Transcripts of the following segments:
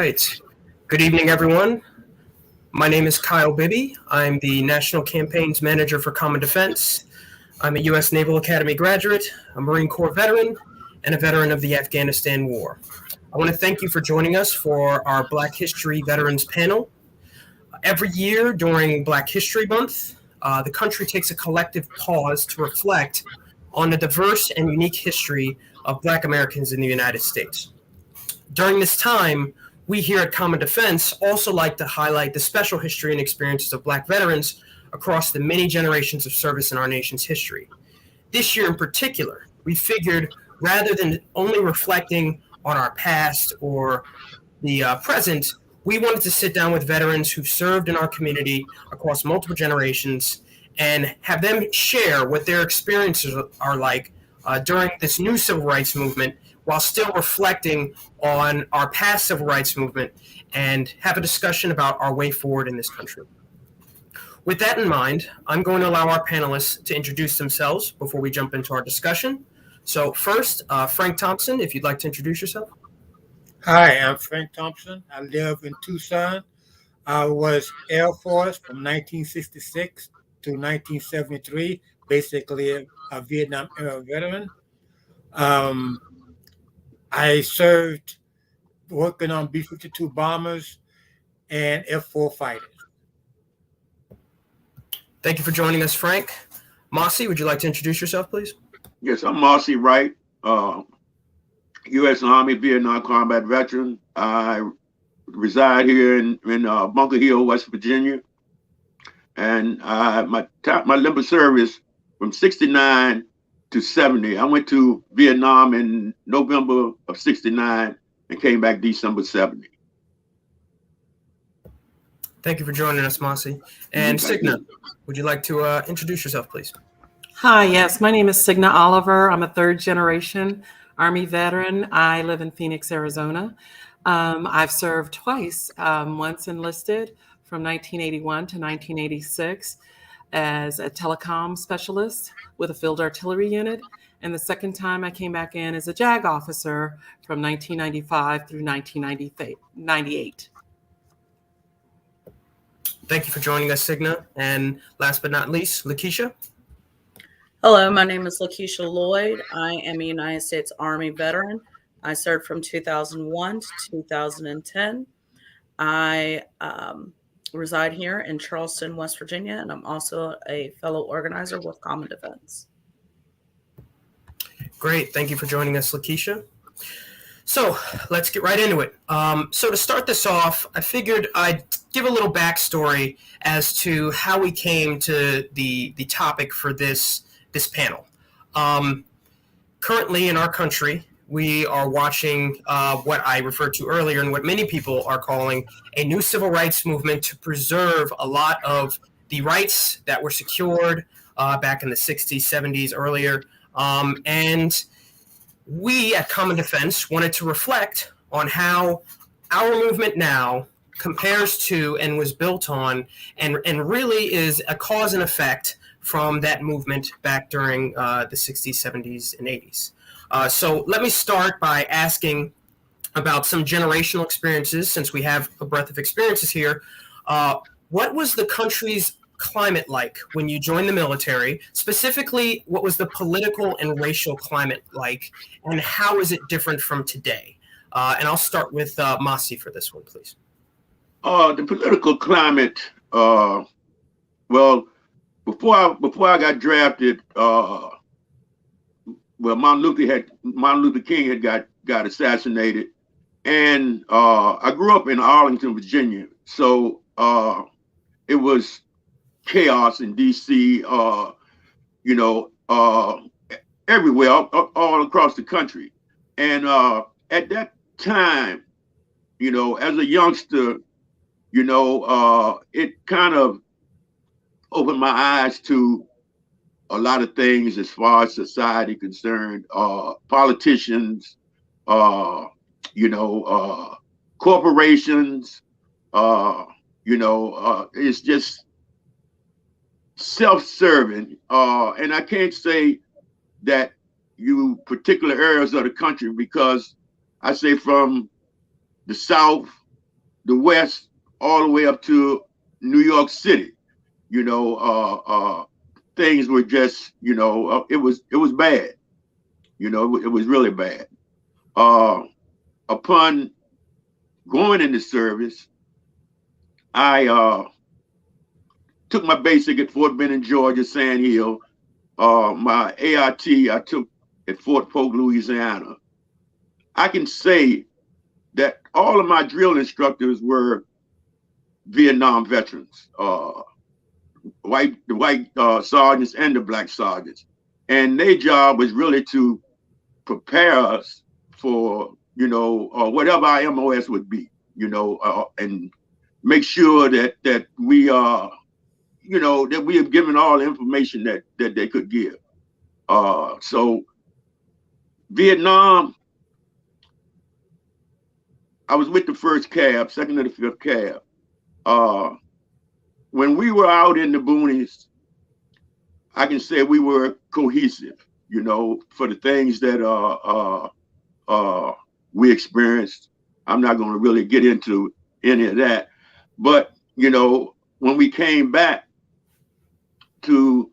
right. Good evening, everyone. My name is Kyle Bibby. I'm the National Campaigns Manager for Common Defense. I'm a U.S. Naval Academy graduate, a Marine Corps veteran, and a veteran of the Afghanistan War. I want to thank you for joining us for our Black History Veterans panel. Every year during Black History Month, the country takes a collective pause to reflect on the diverse and unique history of Black Americans in the United States. During this time, we here at Common Defense also like to highlight the special history and experiences of Black veterans across the many generations of service in our nation's history. This year in particular, we figured rather than only reflecting on our past or the present, we wanted to sit down with veterans who've served in our community across multiple generations and have them share what their experiences are like during this new civil rights movement while still reflecting on our past civil rights movement and have a discussion about our way forward in this country. With that in mind, I'm going to allow our panelists to introduce themselves before we jump into our discussion. So first, Frank Thompson, if you'd like to introduce yourself. Hi, I'm Frank Thompson. I live in Tucson. I was Air Force from 1966 to 1973, basically a Vietnam era veteran. I served working on B-52 bombers and F-4 fighters. Thank you for joining us, Frank. Mossy, would you like to introduce yourself, please? Yes, I'm Mossy Wright, U.S. Army Vietnam combat veteran. I reside here in Bunker Hill, West Virginia, and my length of service from 69 to 70. I went to Vietnam in November of 69 and came back December 70. Thank you for joining us, Mossy. And Signa, would you like to introduce yourself, please? Hi, yes, my name is Signa Oliver. I'm a third generation Army veteran. I live in Phoenix, Arizona. I've served twice, once enlisted from 1981 to 1986 as a telecom specialist with a field artillery unit. And the second time I came back in as a JAG officer from 1995 through 1998. Thank you for joining us, Signa. And last but not least, Lakeisha. Hello, my name is Lakeisha Lloyd. I am a United States Army veteran. I served from 2001 to 2010. I reside here in Charleston, West Virginia, and I'm also a fellow organizer with Common Defense. Great. Thank you for joining us, Lakeisha. So let's get right into it. So to start this off, I figured I'd give a little backstory as to how we came to the topic for this panel. Currently in our country, we are watching what I referred to earlier and what many people are calling a new civil rights movement to preserve a lot of the rights that were secured back in the 60s, 70s, earlier. And we at Common Defense wanted to reflect on how our movement now compares to and was built on and really is a cause and effect from that movement back during the 60s, 70s, and 80s. So let me start by asking about some generational experiences, since we have a breadth of experiences here. What was the country's climate like when you joined the military? Specifically, what was the political and racial climate like, and how is it different from today? And I'll start with Mossy for this one, please. The political climate, well, before I got drafted, Martin Luther King had got assassinated, and I grew up in Arlington, Virginia, so it was chaos in D.C. Everywhere, all across the country, and at that time, as a youngster, it kind of opened my eyes to a lot of things as far as society concerned, politicians, corporations, it's just self-serving. And I can't say that you particular areas of the country, because I say from the South the West all the way up to New York City. Things were just, it was bad. It was really bad. Upon going into service, I took my basic at Fort Benning, Georgia, Sand Hill. My ART I took at Fort Polk, Louisiana. I can say that all of my drill instructors were Vietnam veterans, the white sergeants and the black sergeants. And their job was really to prepare us for, whatever our MOS would be, and make sure that we that we have given all the information that they could give. So Vietnam, I was with the first cab, second to the fifth cab. When we were out in the boonies, I can say we were cohesive, for the things that we experienced. I'm not going to really get into any of that, but when we came back to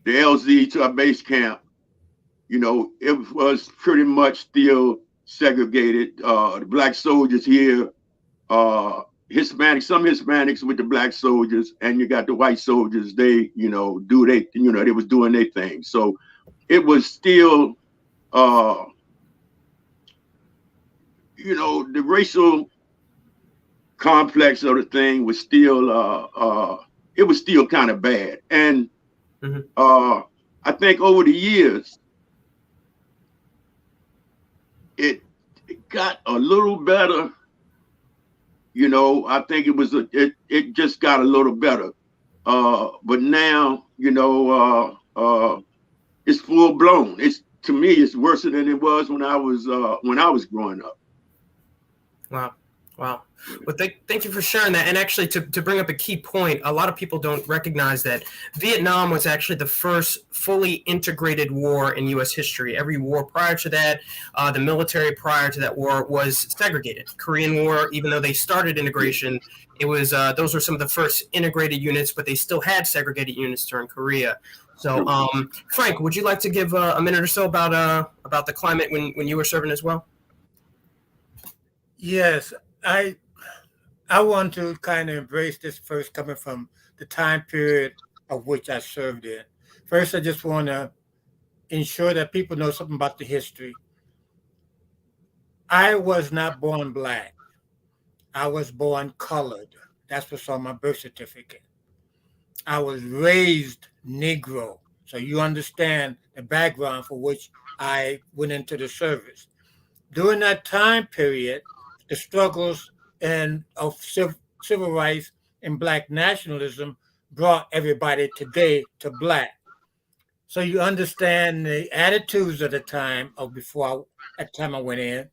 the LZ, to our base camp, it was pretty much still segregated. The black soldiers here, Hispanics, some Hispanics with the black soldiers, and you got the white soldiers. They, they was doing their thing. So it was still, the racial complex of the thing was still, it was still kind of bad. And I think over the years, it got a little better. I think it just got a little better. But now, it's full blown. To me, it's worse than it was when I was growing up. Wow. Well, thank you for sharing that. And actually, to bring up a key point, a lot of people don't recognize that Vietnam was actually the first fully integrated war in U.S. history. Every war prior to that, the military prior to that war was segregated. Korean War, even though they started integration, it was those were some of the first integrated units, but they still had segregated units during Korea. So, Frank, would you like to give a minute or so about the climate when you were serving as well? Yes, I want to kind of embrace this first coming from the time period of which I served in. First, I just want to ensure that people know something about the history. I was not born black. I was born colored. That's what's on my birth certificate. I was raised Negro. So you understand the background for which I went into the service. During that time period, the struggles of civil rights and black nationalism brought everybody today to black. So you understand the attitudes of the time of at the time I went in.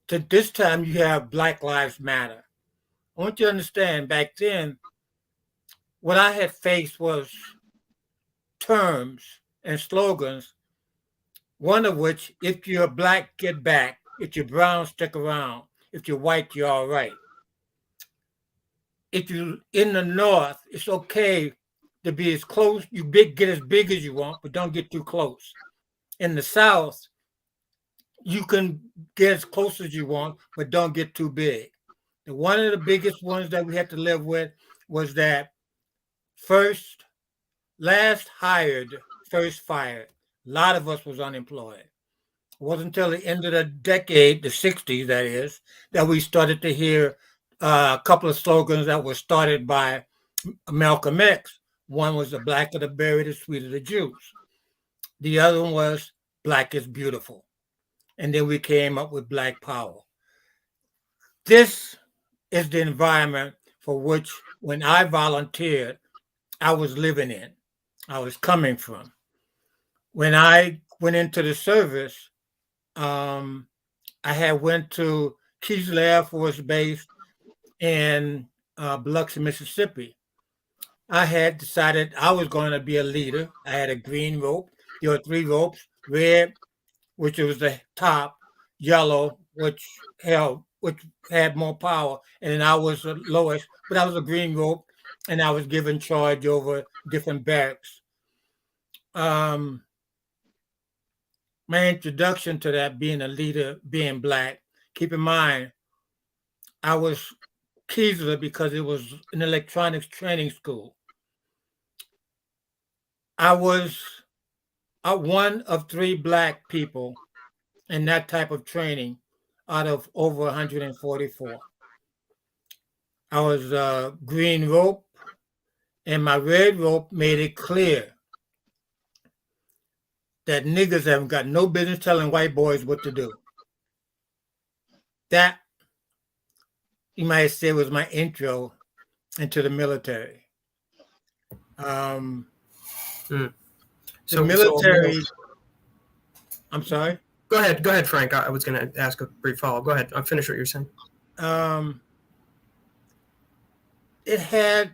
To this time, you have Black Lives Matter. I want you to understand back then, what I had faced was terms and slogans, one of which, if you're black, get back. If you're brown, stick around. If you're white, you're all right. If you're in the North, it's okay to be as close, get as big as you want, but don't get too close. In the South, you can get as close as you want, but don't get too big. And one of the biggest ones that we had to live with was that last hired, first fired. A lot of us was unemployed. It wasn't until the end of the decade, the 60s, that is, that we started to hear a couple of slogans that were started by Malcolm X. One was the blacker the berry, the sweeter the juice. The other one was black is beautiful. And then we came up with Black Power. This is the environment for which, when I volunteered, I was living in, I was coming from. When I went into the service, I had went to Keesler Air Force Base in Biloxi, Mississippi. I had decided I was going to be a leader. I had a green rope. There were 3 ropes: red, which was the top; yellow, which which had more power, and then I was the lowest, but I was a green rope, and I was given charge over different barracks. My introduction to that, being a leader, being black, keep in mind, I was Keesler because it was an electronics training school. I was one of 3 black people in that type of training out of over 144. I was green rope, and my red rope made it clear that niggers haven't got no business telling white boys what to do. That, you might say, was my intro into the military. The military. I'm sorry. Go ahead, Frank. I was going to ask a brief follow. Go ahead. I'll finish what you're saying. It had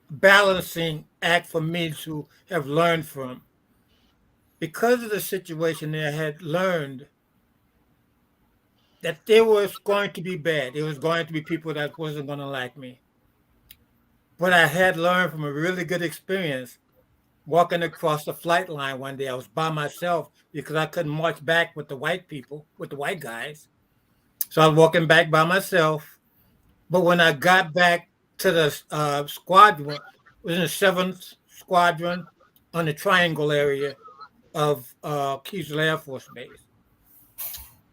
balancing act for me to have learned from. Because of the situation, I had learned that there was going to be bad. There was going to be people that wasn't going to like me. But I had learned from a really good experience walking across the flight line one day. I was by myself because I couldn't march back with the white people, with the white guys. So I was walking back by myself. But when I got back to the squadron, it was in the 7th Squadron on the Triangle area of Keesler Air Force Base.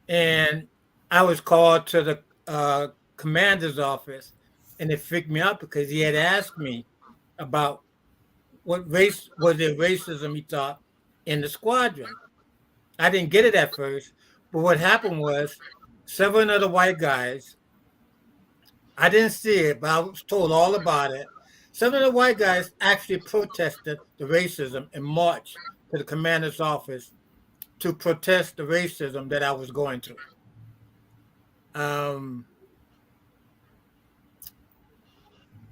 And I was called to the commander's office, and it freaked me out because he had asked me about what race was there racism he thought in the squadron. I didn't get it at first, but what happened was 7 of the white guys, I didn't see it, but I was told all about it. 7 of the white guys actually protested the racism and marched to the commander's office to protest the racism that I was going through.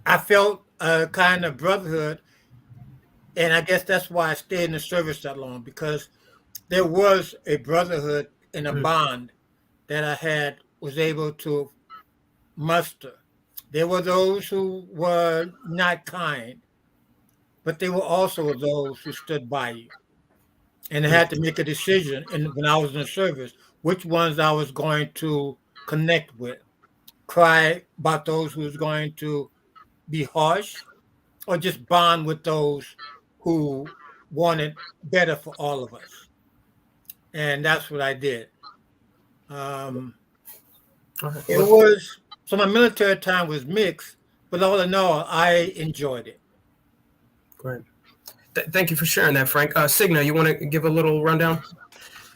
I felt a kind of brotherhood, and I guess that's why I stayed in the service that long, because there was a brotherhood and a bond that I was able to muster. There were those who were not kind, but there were also those who stood by you. And I had to make a decision when I was in the service, which ones I was going to connect with, cry about those who was going to be harsh, or just bond with those who wanted better for all of us. And that's what I did. So my military time was mixed, but all in all, I enjoyed it. Great. Thank you for sharing that, Frank. Signa, you want to give a little rundown?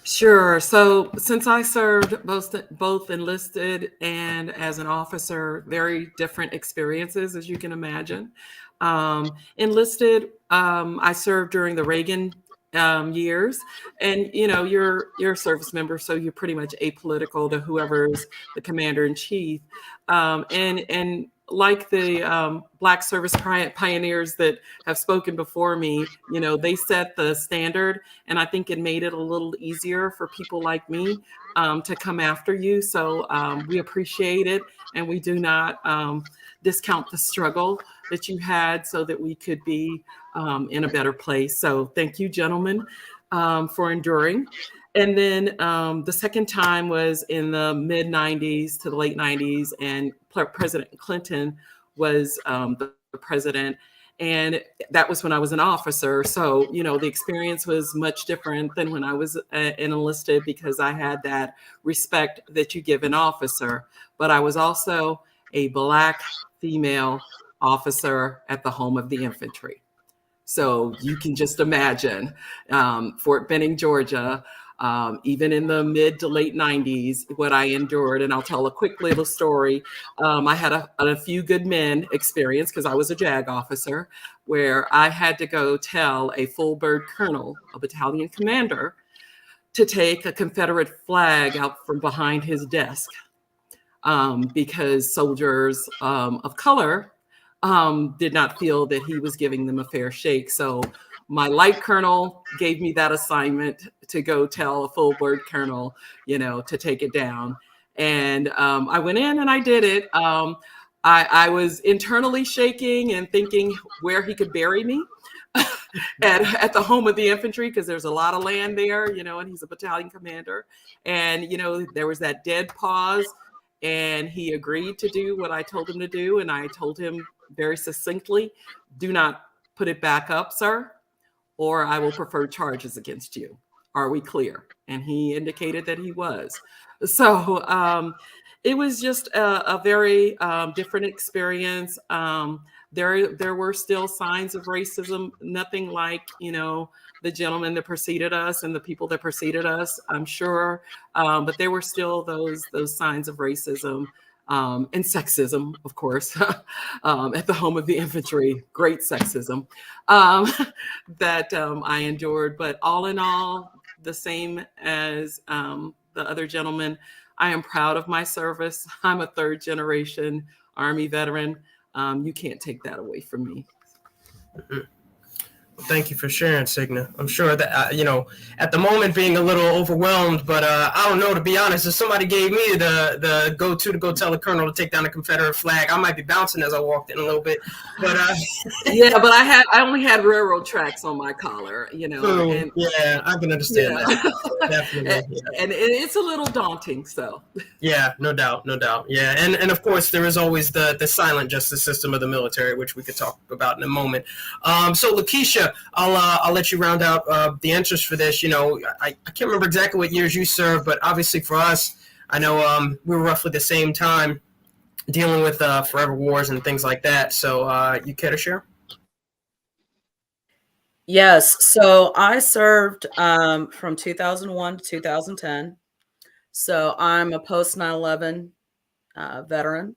Sure. So since I served both enlisted and as an officer, very different experiences, as you can imagine. Enlisted, I served during the Reagan years, and you're a service member, so you're pretty much apolitical to whoever's the commander in chief. And like the Black service pioneers that have spoken before me, they set the standard, and I think it made it a little easier for people like me to come after you. So we appreciate it, and we do not discount the struggle that you had so that we could be in a better place. So thank you, gentlemen, for enduring. And then the second time was in the mid 90s to the late 90s, and President Clinton was the president. And that was when I was an officer. So, the experience was much different than when I was enlisted, because I had that respect that you give an officer. But I was also a Black female officer at the home of the infantry. So you can just imagine Fort Benning, Georgia, even in the mid to late 90s, what I endured. And I'll tell a quick little story. I had a few good men experience, because I was a JAG officer, where I had to go tell a full bird colonel, a battalion commander, to take a Confederate flag out from behind his desk, because soldiers of color did not feel that he was giving them a fair shake. So my light colonel gave me that assignment to go tell a full bird colonel, to take it down. And I went in and I did it. I was internally shaking and thinking where he could bury me at the home of the infantry, because there's a lot of land there, and he's a battalion commander. And, there was that dead pause, and he agreed to do what I told him to do. And I told him very succinctly, do not put it back up, sir, or I will prefer charges against you. Are we clear? And he indicated that he was. So it was just a very different experience. There were still signs of racism, nothing like, the gentleman that preceded us and the people that preceded us, I'm sure. But there were still those signs of racism. And sexism, of course, at the home of the infantry, great sexism that I endured. But all in all, the same as the other gentleman, I am proud of my service. I'm a third generation Army veteran. You can't take that away from me. Mm-hmm. Thank you for sharing, Signa. I'm sure that, at the moment being a little overwhelmed, but I don't know, to be honest, if somebody gave me the go-to to go tell the colonel to take down the Confederate flag, I might be bouncing as I walked in a little bit. But yeah, but I only had railroad tracks on my collar, and yeah, I can understand that. Definitely. And it's a little daunting, so. Yeah, no doubt. Yeah, and of course there is always the silent justice system of the military, which we could talk about in a moment. So Lakeisha, I'll let you round out the answers for this. I can't remember exactly what years you served, but obviously for us, I know we were roughly the same time dealing with forever wars and things like that. So you care to share? Yes. So I served from 2001 to 2010. So I'm a post 9/11 veteran.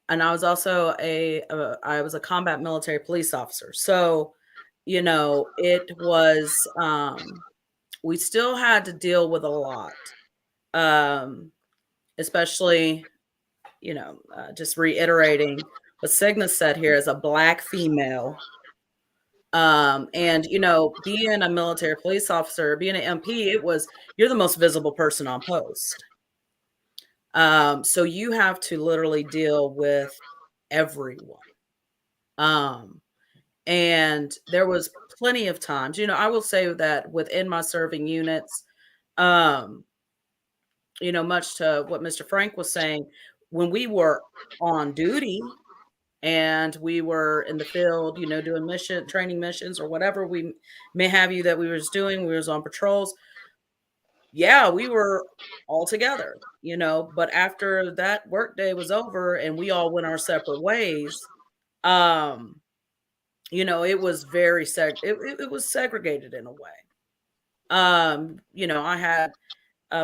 And I was also I was a combat military police officer. So, it was, we still had to deal with a lot, especially, just reiterating what Signa said here as a Black female. And, being a military police officer, being an MP, you're the most visible person on post. So you have to literally deal with everyone. And there was plenty of times, I will say that within my serving units, much to what Mr. Frank was saying, when we were on duty and we were in the field, doing training missions or whatever we may have you that we was doing, we was on patrols. Yeah, we were all together, but after that work day was over and we all went our separate ways, it was very it was segregated in a way. I had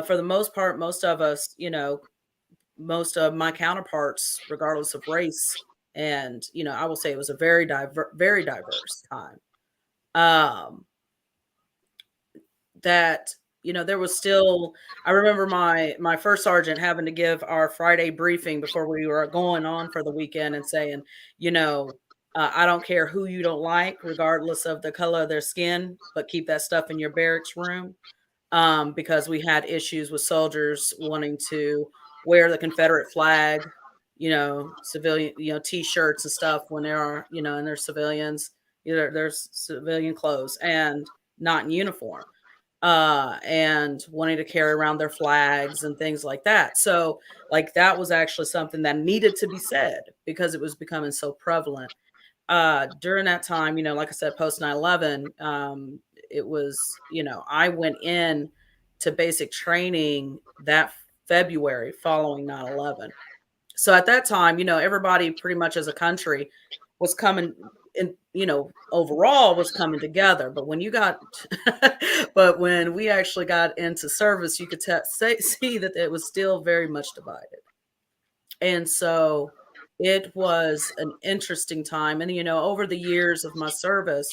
for the most part, most of us, most of my counterparts, regardless of race, and I will say it was a very diverse time. That there was still, I remember my first sergeant having to give our Friday briefing before we were going on for the weekend and saying, I don't care who you don't like, regardless of the color of their skin, but keep that stuff in your barracks room. Because we had issues with soldiers wanting to wear the Confederate flag, civilian, T-shirts and stuff when they are, and they're civilians, there's civilian clothes and not in uniform. And wanting to carry around their flags and things like that. So like that was actually something that needed to be said because it was becoming so prevalent. During that time, like I said, post 9/11, it was, I went in to basic training that February following 9/11. So at that time, everybody pretty much as a country was coming in, overall was coming together. But when but when we actually got into service, you could see that it was still very much divided. And so it was an interesting time. And, over the years of my service,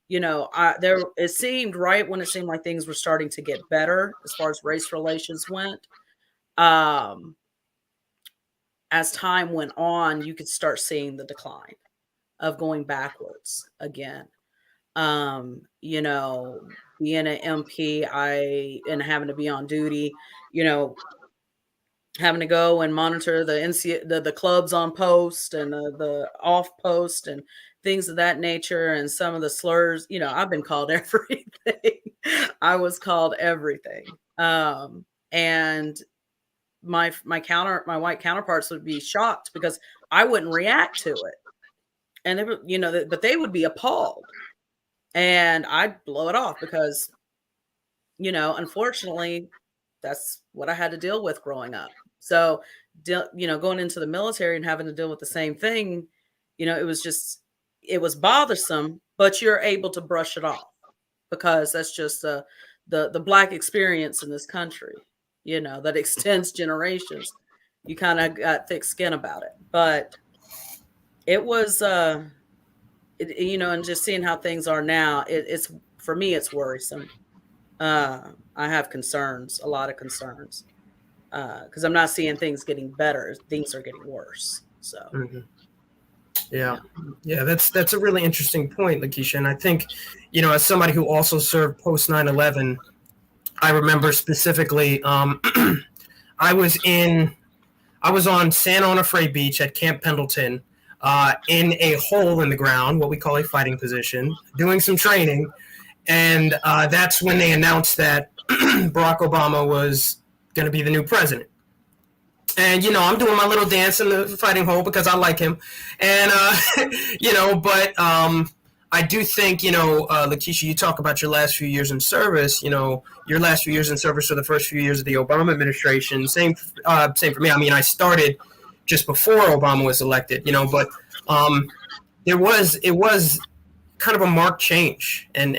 it seemed right when it seemed like things were starting to get better as far as race relations went. As time went on, you could start seeing the decline of going backwards again. You know, being an MP, and having to be on duty, you know, having to go and monitor the clubs on post and the off post and things of that nature, and some of the slurs. You know, I've been called everything. I was called everything. And my white counterparts would be shocked because I wouldn't react to it, and they would, you know, but they would be appalled, and I'd blow it off because, you know, unfortunately, that's what I had to deal with growing up. So, you know, going into the military and having to deal with the same thing, you know, it was bothersome, but you're able to brush it off because that's just the Black experience in this country, you know, that extends generations. You kind of got thick skin about it, but it was, you know, and just seeing how things are now, it's for me, it's worrisome. I have concerns, a lot of concerns, because I'm not seeing things getting better. Things are getting worse. So, yeah, that's a really interesting point, Lakeisha. And I think, you know, as somebody who also served post 9/11, I remember specifically, I was on San Onofre Beach at Camp Pendleton, in a hole in the ground, what we call a fighting position, doing some training. And that's when they announced that Barack Obama was going to be the new president. And, you know, I'm doing my little dance in the fighting hole because I like him. And, you know, but I do think, you know, Lakeisha, you talk about your last few years in service, you know, your last few years in service are the first few years of the Obama administration. Same for me. I mean, I started just before Obama was elected, you know, but it was kind of a marked change. And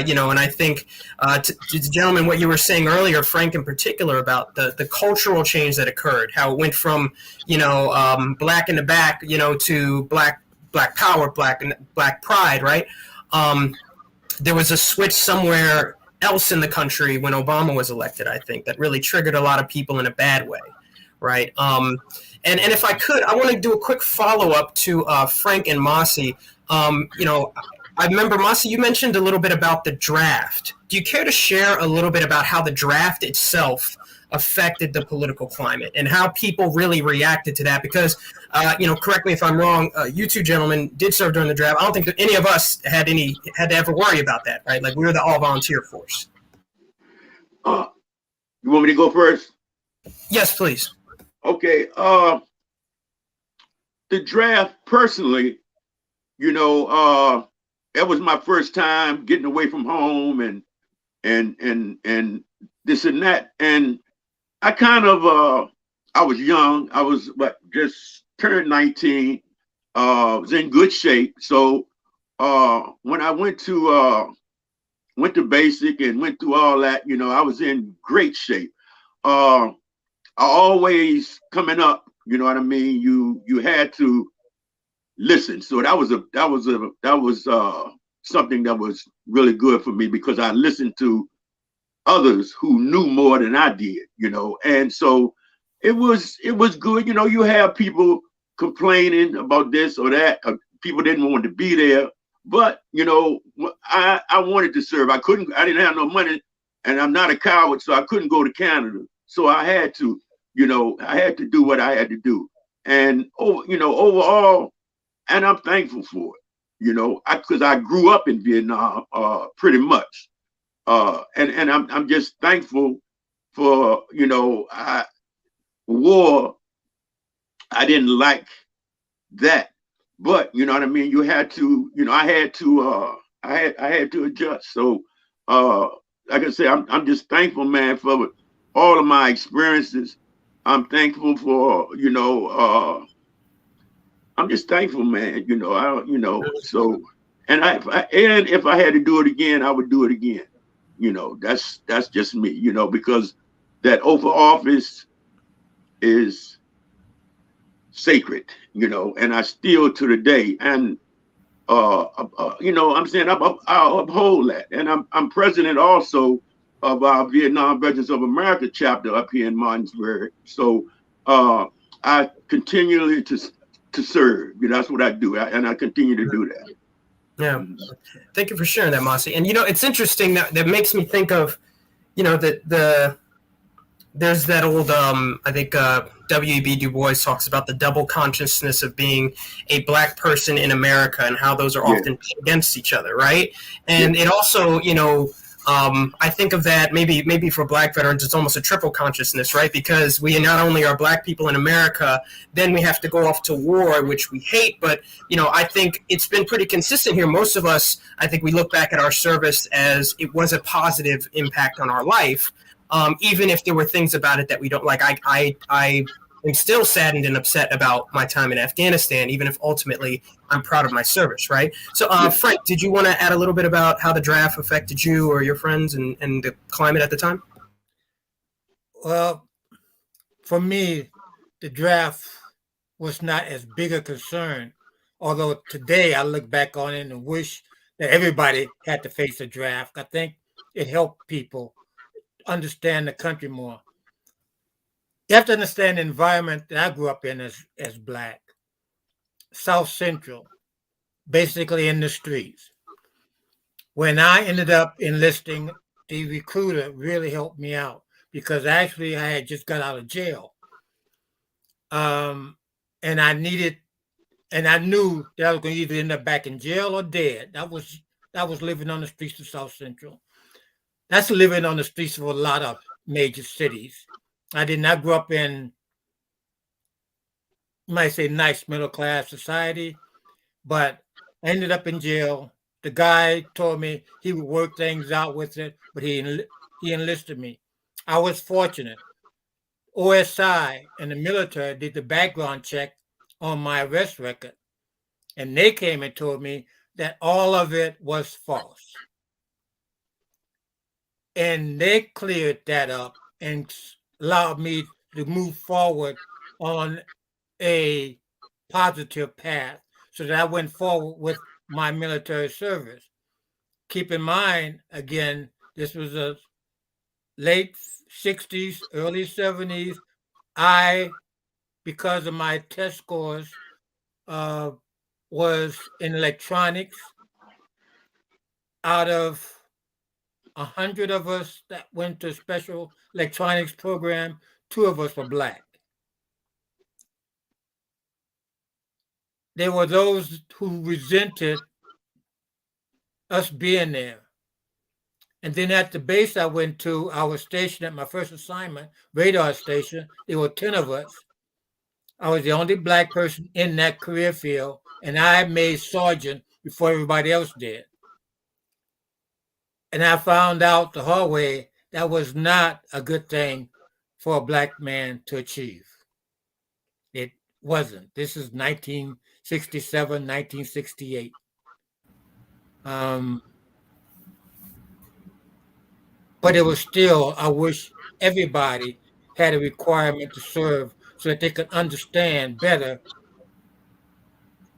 you know, and I think to the gentleman, what you were saying earlier, Frank in particular, about the cultural change that occurred, how it went from, you know, black in the back, you know, to black power, black pride, right? There was a switch somewhere else in the country when Obama was elected, I think, that really triggered a lot of people in a bad way, right? And if I could, I want to do a quick follow-up to Frank and Mossy. You know, I remember, Mossy, you mentioned a little bit about the draft. Do you care to share a little bit about how the draft itself affected the political climate and how people really reacted to that? Because, you know, correct me if I'm wrong, you two gentlemen did serve during the draft. I don't think that any of us had to ever worry about that, right? Like, we were the all-volunteer force. You want me to go first? Yes, please. Okay. The draft, personally, you know, that was my first time getting away from home and this and that. And I kind of, I was young. I was just turned 19. Was in good shape. So when I went to basic and went through all that, you know, I was in great shape. I always coming up, you know what I mean? You had to listen. So that was something that was really good for me because I listened to others who knew more than I did, you know. And so it was good. You know, you have people complaining about this or that. People didn't want to be there, but you know, I wanted to serve. I didn't have no money, and I'm not a coward, so I couldn't go to Canada. So I had to, you know, do what I had to do. And you know, overall, and I'm thankful for it, you know, because I grew up in Vietnam, pretty much, and I'm just thankful for, you know, war. I didn't like that, but you know what I mean. You had to, you know, I had to adjust. So, like I say, I'm just thankful, man, for all of my experiences. I'm thankful for, you know. I'm just thankful, man. You know, so, and if I had to do it again, I would do it again. You know, that's just me. You know, because that oath of office is sacred. You know, and I still to the day, and you know, I'm saying I'll uphold that, and I'm president also of our Vietnam Veterans of America chapter up here in Martinsburg. So I continually to serve. You know, that's what I do, and I continue to do that. Yeah. Thank you for sharing that, Mossy. And, it's interesting that makes me think of, there's that old, I think W.E.B. Du Bois talks about the double consciousness of being a black person in America and how those are often against each other, right? And it also, I think of that maybe for black veterans, it's almost a triple consciousness, right? Because we not only are black people in America, then we have to go off to war, which we hate. But, I think it's been pretty consistent here. Most of us, I think we look back at our service as it was a positive impact on our life. Even if there were things about it that we don't like. I am still saddened and upset about my time in Afghanistan, even if ultimately I'm proud of my service, right? So, Frank, did you want to add a little bit about how the draft affected you or your friends and the climate at the time? Well, for me, the draft was not as big a concern, although today I look back on it and wish that everybody had to face a draft. I think it helped people understand the country more. You have to understand the environment that I grew up in as black. South Central, basically in the streets. When I ended up enlisting, the recruiter really helped me out because actually I had just got out of jail. And I knew that I was going to either end up back in jail or dead. That was living on the streets of South Central. That's living on the streets of a lot of major cities. I did not grow up in, you might say, nice middle class society, but I ended up in jail. The guy told me he would work things out with it, but he enlisted me. I was fortunate. OSI and the military did the background check on my arrest record, and they came and told me that all of it was false. And they cleared that up and allowed me to move forward on a positive path so that I went forward with my military service. Keep in mind, again, this was a late 60s, early 70s. Because of my test scores, was in electronics. Out of 100 of us that went to a special electronics program, 2 of us were black. There were those who resented us being there. And then at the base I went to, I was stationed at my first assignment, radar station. There were 10 of us. I was the only black person in that career field, and I made sergeant before everybody else did. And I found out the hard way that was not a good thing for a black man to achieve. It wasn't. This is 1967, 1968. But it was still, I wish everybody had a requirement to serve so that they could understand better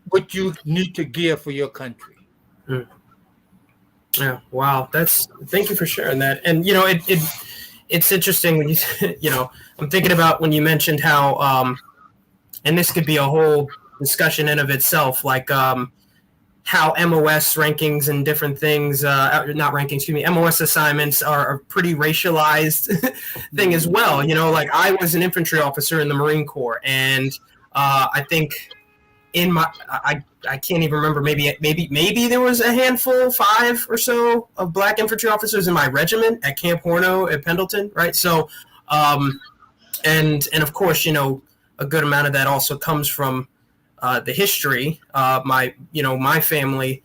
what you need to give for your country. Yeah, wow. Thank you for sharing that. And it's interesting when I'm thinking about when you mentioned how and this could be a whole discussion in of itself, like how MOS rankings and different things, MOS assignments are a pretty racialized thing as well. Like I was an infantry officer in the Marine Corps, and I think in my, I can't even remember, maybe there was a handful, 5 or so of black infantry officers in my regiment at Camp Horno at Pendleton, right? So, and of course, a good amount of that also comes from the history. My family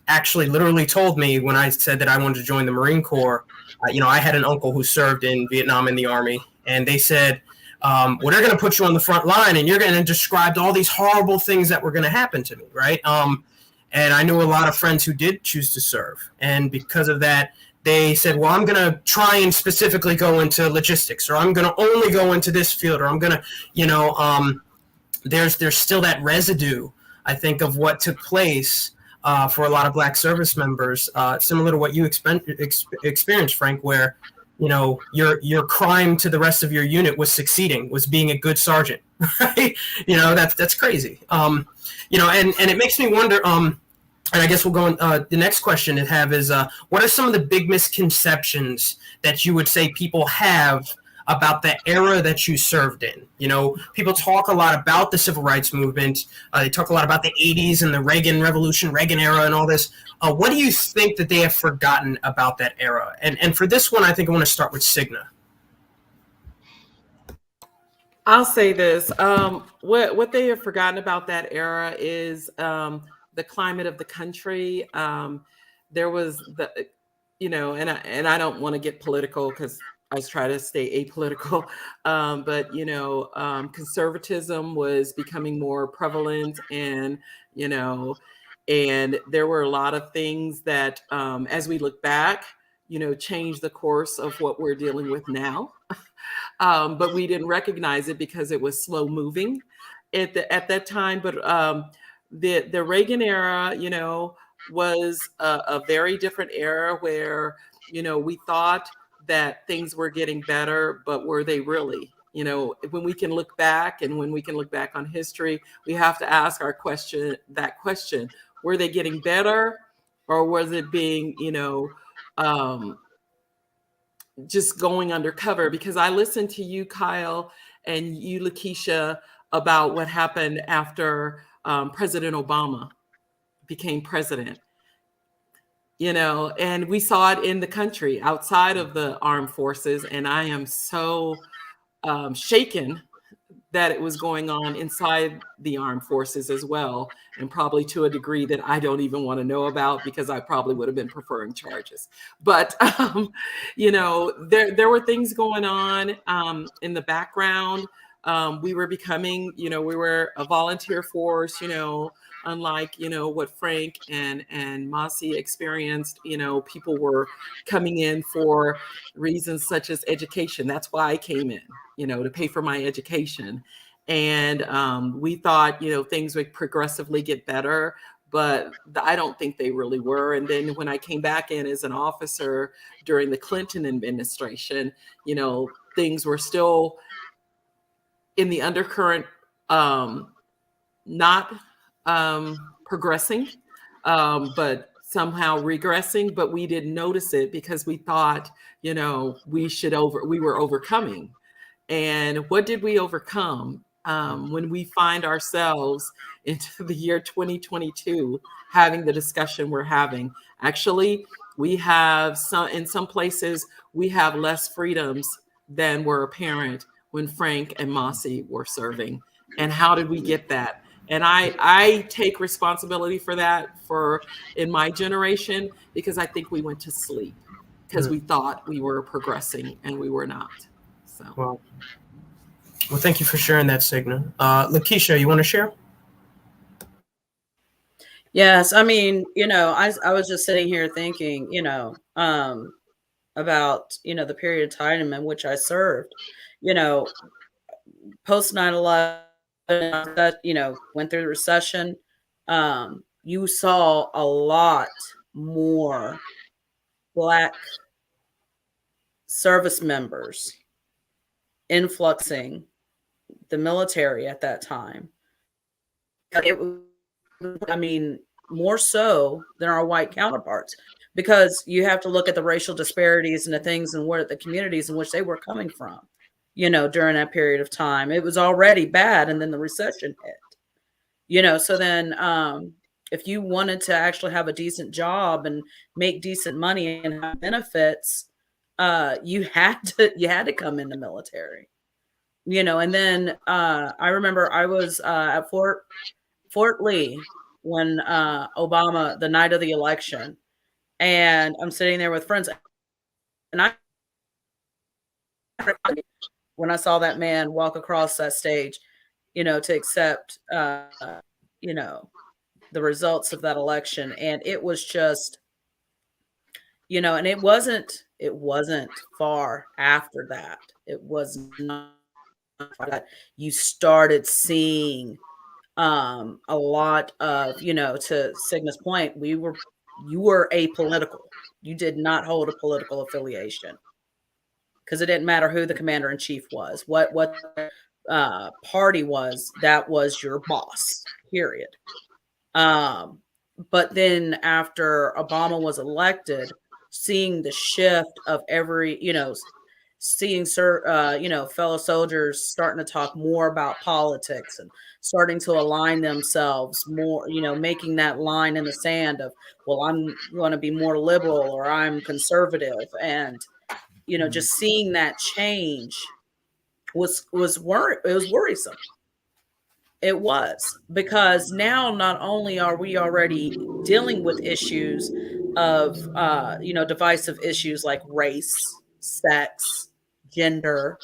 actually literally told me when I said that I wanted to join the Marine Corps, I had an uncle who served in Vietnam in the Army, and they said, well, they're going to put you on the front line and you're going to describe all these horrible things that were going to happen to me, right? And I knew a lot of friends who did choose to serve. And because of that, they said, well, I'm going to try and specifically go into logistics, or I'm going to only go into this field, or I'm going to, there's still that residue, I think, of what took place for a lot of black service members, similar to what you experienced, Frank, where your crime to the rest of your unit was succeeding, was being a good sergeant, right? That's crazy. And it makes me wonder, And I guess we'll go on. The next question I have is, what are some of the big misconceptions that you would say people have about the era that you served in? You know, people talk a lot about the civil rights movement. They talk a lot about the 80s and the Reagan Revolution, Reagan era, and all this. What do you think that they have forgotten about that era? And for this one, I think I want to start with Cigna. I'll say this. What they have forgotten about that era is the climate of the country. There was the, you know, and I don't want to get political because I was trying to stay apolitical. But you know, conservatism was becoming more prevalent, and you know, and there were a lot of things that, as we look back, you know, changed the course of what we're dealing with now. But we didn't recognize it because it was slow moving at that time. But the Reagan era, you know, was a very different era where, you know, we thought that things were getting better, but were they really? You know, when we can look back, and when we can look back on history, we have to ask that question: were they getting better, or was it being, you know, just going undercover? Because I listened to you, Kyle, and you, Lakeisha, about what happened after President Obama became president. You know, and we saw it in the country outside of the armed forces, and I am so shaken that it was going on inside the armed forces as well, and probably to a degree that I don't even want to know about, because I probably would have been preferring charges. But you know, there were things going on in the background. We were becoming, you know, we were a volunteer force, you know, unlike, you know, what Frank and Mossy experienced. You know, people were coming in for reasons such as education. That's why I came in, you know, to pay for my education. And we thought, you know, things would progressively get better, but I don't think they really were. And then when I came back in as an officer during the Clinton administration, you know, things were still in the undercurrent, not progressing, but somehow regressing. But we didn't notice it because we thought, you know, we were overcoming. And what did we overcome when we find ourselves into the year 2022 having the discussion we're having? Actually, we have in some places, we have less freedoms than were apparent when Frank and Mossy were serving. And how did we get that? And I take responsibility for that in my generation, because I think we went to sleep because we thought we were progressing, and we were not. So. Well, thank you for sharing that, Cigna. Lakeisha, you want to share? Yes, I mean, you know, I was just sitting here thinking, you know, about, you know, the period of time in which I served. You know, post 9/11, that, you know, went through the recession. You saw a lot more Black service members influxing the military at that time. It, I mean, more so than our white counterparts, because you have to look at the racial disparities and the things and where the communities in which they were coming from, you know, during that period of time. It was already bad, and then the recession hit, you know. So then if you wanted to actually have a decent job and make decent money and have benefits, you had to come in the military, you know. And then I remember I was at Fort Lee when Obama, the night of the election, and I'm sitting there with friends, and when I saw that man walk across that stage, you know, to accept, you know, the results of that election, and it was just, you know, and it wasn't far after that. It was not that you started seeing a lot of, you know, to Cigna's point, you were apolitical. You did not hold a political affiliation, because it didn't matter who the commander in chief was, what party was, that was your boss, period. but then after Obama was elected, seeing the shift of every, seeing fellow soldiers starting to talk more about politics and starting to align themselves more, making that line in the sand of, well, I'm going to be more liberal or I'm conservative, and just seeing that change was it was worrisome. It was, because now not only are we already dealing with issues of divisive issues like race, sex, gender,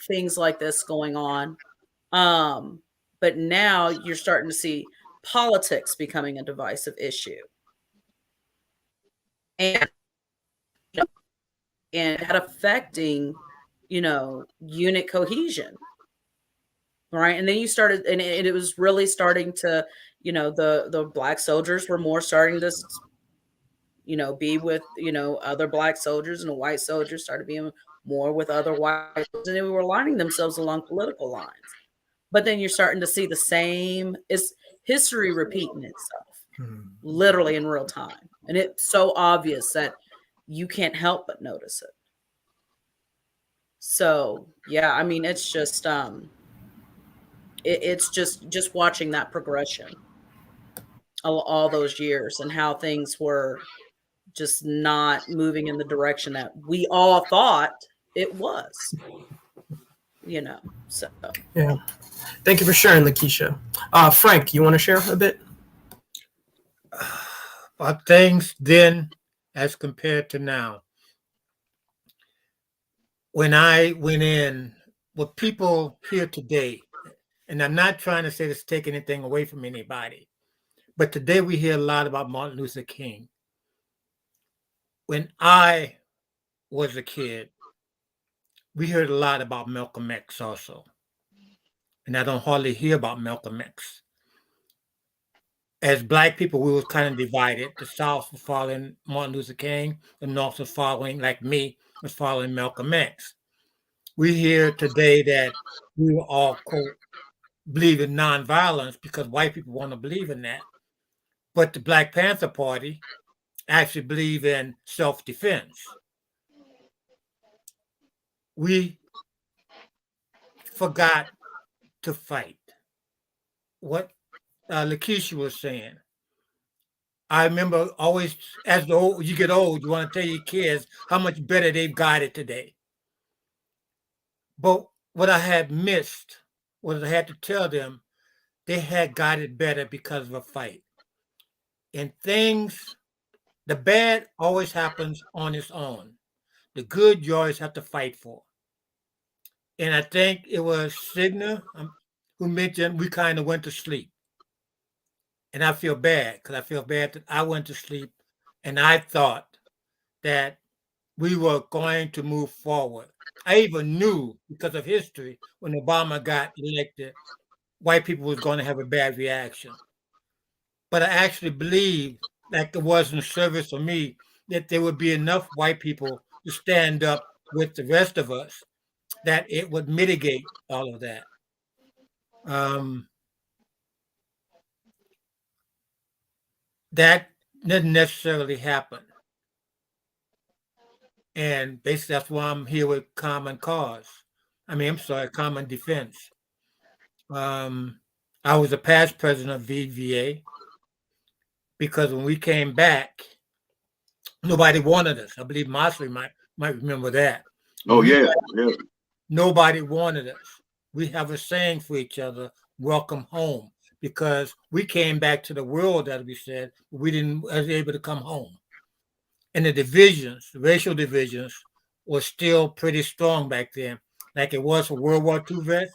things like this going on, but now you're starting to see politics becoming a divisive issue, and that affecting unit cohesion. Right. And then you started, and it was really starting to, the black soldiers were more starting to, be with, other black soldiers, and the white soldiers started being more with other white, and they were aligning themselves along political lines. But then you're starting to see the same, it's history repeating itself, literally in real time. And it's so obvious that you can't help but notice it. So, yeah, I mean, it's just, it's just watching that progression all those years, and how things were just not moving in the direction that we all thought it was, so. Yeah. Thank you for sharing, Lakeisha. Frank, you want to share a bit? About things then as compared to now. When I went in, what people here today, and I'm not trying to say this to take anything away from anybody, but today we hear a lot about Martin Luther King. When I was a kid, we heard a lot about Malcolm X also. And I don't hardly hear about Malcolm X. As Black people, we were kind of divided. The South was following Martin Luther King, the North was following, like me, was following Malcolm X. We hear today that we will all, quote, believe in nonviolence because white people want to believe in that. But the Black Panther Party actually believe in self-defense. We forgot to fight. What Lakeisha was saying. I remember always, as you get old, you want to tell your kids how much better they've got it today. But what I had missed was I had to tell them they had got it better because of a fight. And things, the bad always happens on its own. The good you always have to fight for. And I think it was Signa who mentioned we kind of went to sleep. And I feel bad because I feel bad that I went to sleep and I thought that we were going to move forward. I even knew because of history when Obama got elected, white people was going to have a bad reaction. But I actually believed, like it was in service for me, that there would be enough white people to stand up with the rest of us that it would mitigate all of that. That didn't necessarily happen. And basically, that's why I'm here with Common Cause. Common Defense. I was a past president of VVA because when we came back, nobody wanted us. I believe Mosley might remember that. Oh, yeah. Nobody wanted us. We have a saying for each other, welcome home, because we came back to the world, as we said, we was able to come home. And the divisions, the racial divisions, were still pretty strong back then, like it was for World War II vets.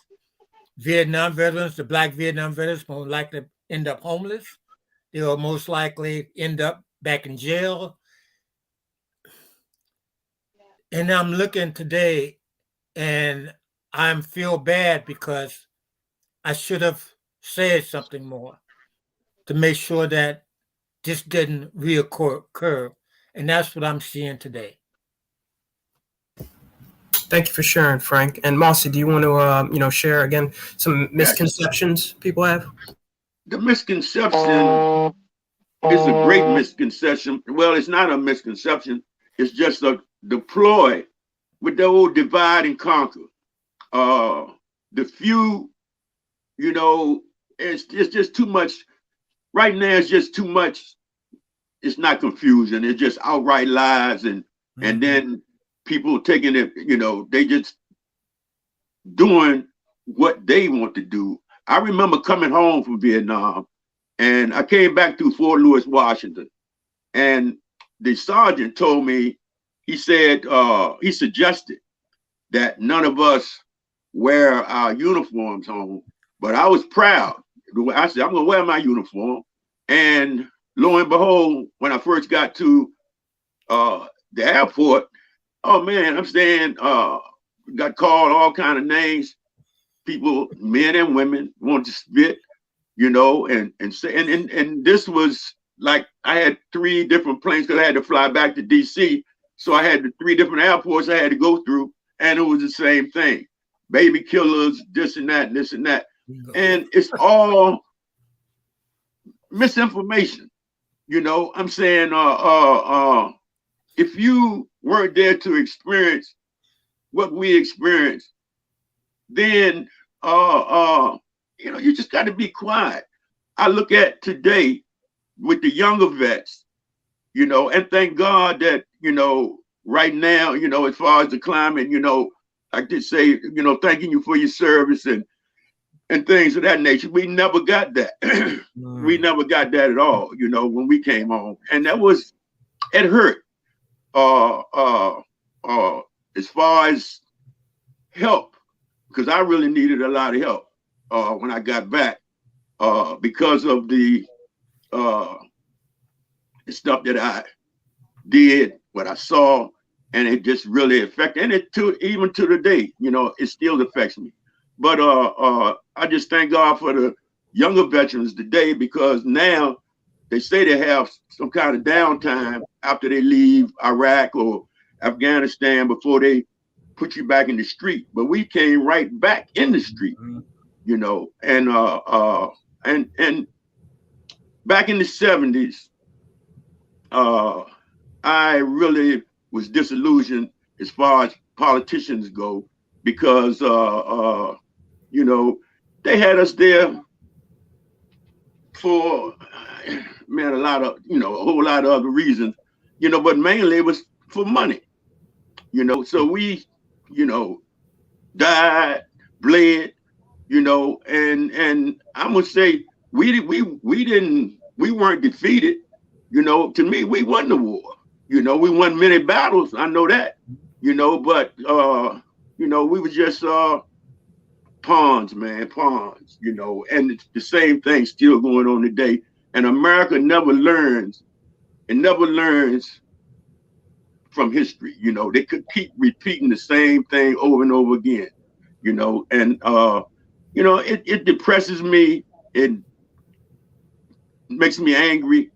Vietnam veterans, the Black Vietnam veterans, most likely end up homeless. They will most likely end up back in jail. And I'm looking today and I feel bad because I should have said something more to make sure that this didn't reoccur. And that's what I'm seeing today. Thank you for sharing, Frank. And Mossy, do you want to, share again some misconceptions people have? the misconception is a great misconception. Well, it's not a misconception. It's just a deploy with the old divide and conquer. The few, you know, it's just too much. Right now, it's just too much. It's not confusion. It's just outright lies, and then people taking it. You know, they just doing what they want to do. I remember coming home from Vietnam, and I came back through Fort Lewis, Washington, and the sergeant told me, he said, he suggested that none of us wear our uniforms home, but I was proud. I said, I'm gonna wear my uniform. And lo and behold, when I first got to the airport, oh man, I'm saying, got called all kind of names. People, men and women, wanted to spit, you know, and this was like, I had 3 different planes because I had to fly back to DC. So I had the 3 different airports I had to go through, and it was the same thing. Baby killers, this and that, and this and that. And it's all misinformation. You know, I'm saying, if you weren't there to experience what we experienced, then, you know, you just got to be quiet. I look at today with the younger vets, you know, and thank God that, you know, right now, you know, as far as the climate, you know, I did say, you know, thanking you for your service and things of that nature. We never got that. We never got that at all, you know, when we came home. And that was, it hurt. As far as help, because I really needed a lot of help when I got back because of the stuff that I did, what I saw, and it just really affected, and it even to the day, you know, it still affects me. But I just thank God for the younger veterans today, because now they say they have some kind of downtime after they leave Iraq or Afghanistan before they put you back in the street. But we came right back in the street, you know, and back in the 70s, I really was disillusioned as far as politicians go, because you know, they had us there for, man, a lot of, you know, a whole lot of other reasons, you know, but mainly it was for money, you know. So we, you know, died, bled, you know, and I'm gonna say we weren't defeated, you know. To me, we won the war, you know. We won many battles, I know that, you know, but you know, we were just pawns, man, pawns, you know. And it's the same thing still going on today. And America never learns, it never learns from history, you know. They could keep repeating the same thing over and over again, you know. And you know, it depresses me, it makes me angry,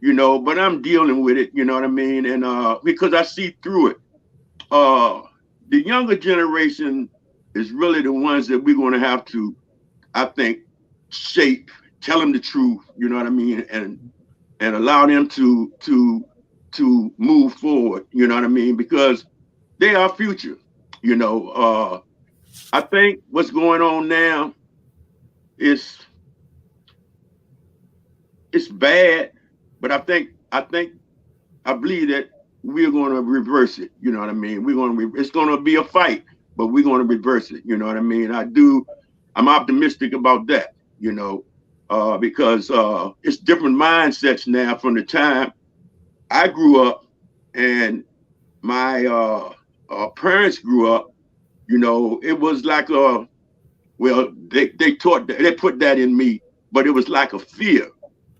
you know, but I'm dealing with it, you know what I mean? And because I see through it. The younger generation is really the ones that we're going to have to, I think, shape, tell them the truth, you know what I mean, and allow them to move forward, you know what I mean, because they are future, you know. I think what's going on now is, it's bad, but I believe that we're going to reverse it, you know what I mean. It's going to be a fight, but we're going to reverse it, you know what I mean. I'm optimistic about that, you know, because it's different mindsets now from the time I grew up and my parents grew up. You know, it was like they put that in me, but it was like a fear,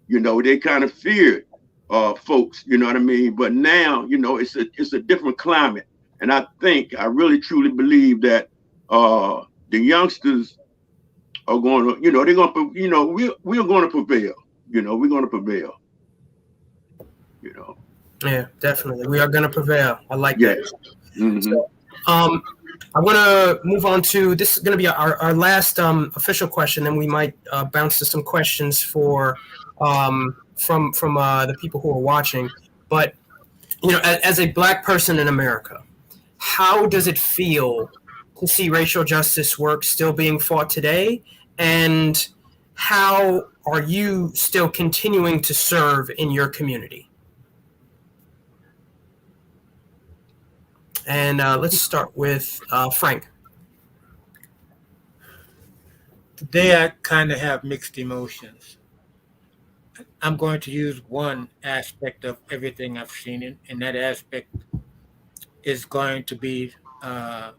you know. They kind of feared folks, you know what I mean. But now, you know, it's a different climate, and I really truly believe that the youngsters are going to, you know, they're going to, you know, we're going to prevail. You know, we're going to prevail. You know. Yeah, definitely, we are going to prevail. I like that. Mm-hmm. So, I want to move on to, this is going to be our last official question, then we might bounce to some questions from the people who are watching. But, as a Black person in America, how does it feel to see racial justice work still being fought today? And how are you still continuing to serve in your community? And let's start with Frank. Today, I kind of have mixed emotions. I'm going to use one aspect of everything I've seen, and that aspect is going to be the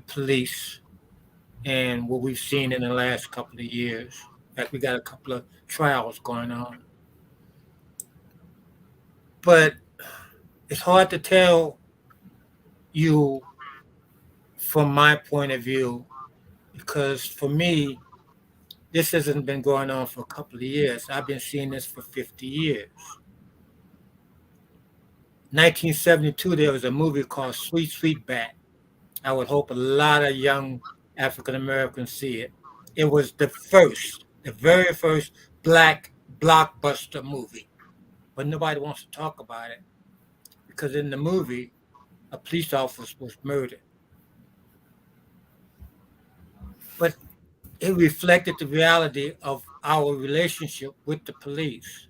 police and what we've seen in the last couple of years. In fact, we got a couple of trials going on. But it's hard to tell you from my point of view, because for me, this hasn't been going on for a couple of years. I've been seeing this for 50 years. 1972, there was a movie called Sweet Sweetback. I would hope a lot of young African Americans see it. It was the very first Black blockbuster movie. But nobody wants to talk about it because in the movie, a police officer was murdered. But it reflected the reality of our relationship with the police.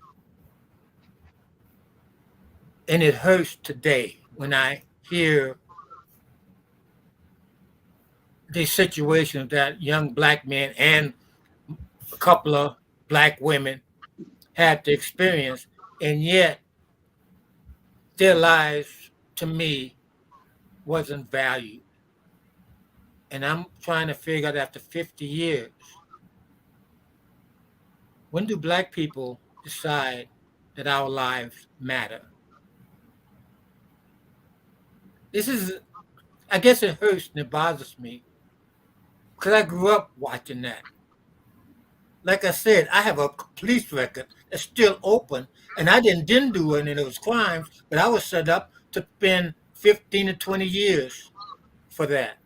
And it hurts today when I hear the situation of that young Black man and a couple of Black women had to experience, and yet their lives, to me, wasn't valued. And I'm trying to figure out after 50 years, when do Black people decide that our lives matter? I guess it hurts and it bothers me because I grew up watching that. Like I said, I have a police record that's still open, and I didn't do any of those crimes, but I was set up to spend 15 to 20 years for that.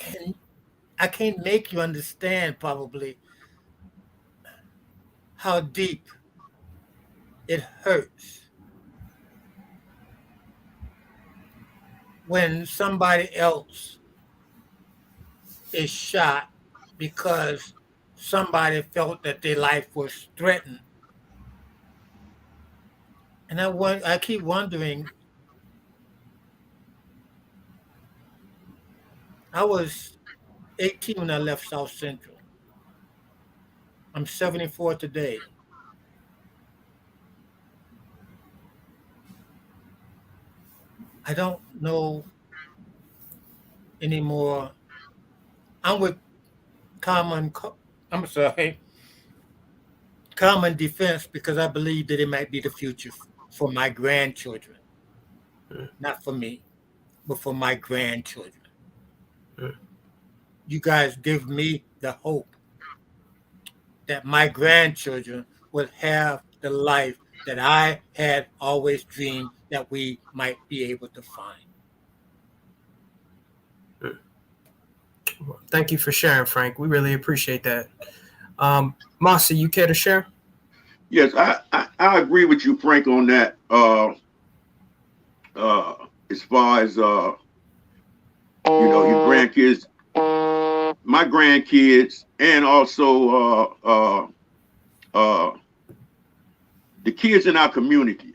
And I can't make you understand probably how deep it hurts when somebody else is shot because somebody felt that their life was threatened. And I keep wondering, I was 18 when I left South Central. I'm 74 today. I don't know anymore. I'm with Common Defense because I believe that it might be the future for my grandchildren. Not for me, but for my grandchildren. You guys give me the hope that my grandchildren will have the life that I had always dreamed that we might be able to find. Thank you for sharing, Frank. We really appreciate that. Masa, you care to share? Yes, I agree with you, Frank, on that. As far as your grandkids, my grandkids, and also the kids in our community.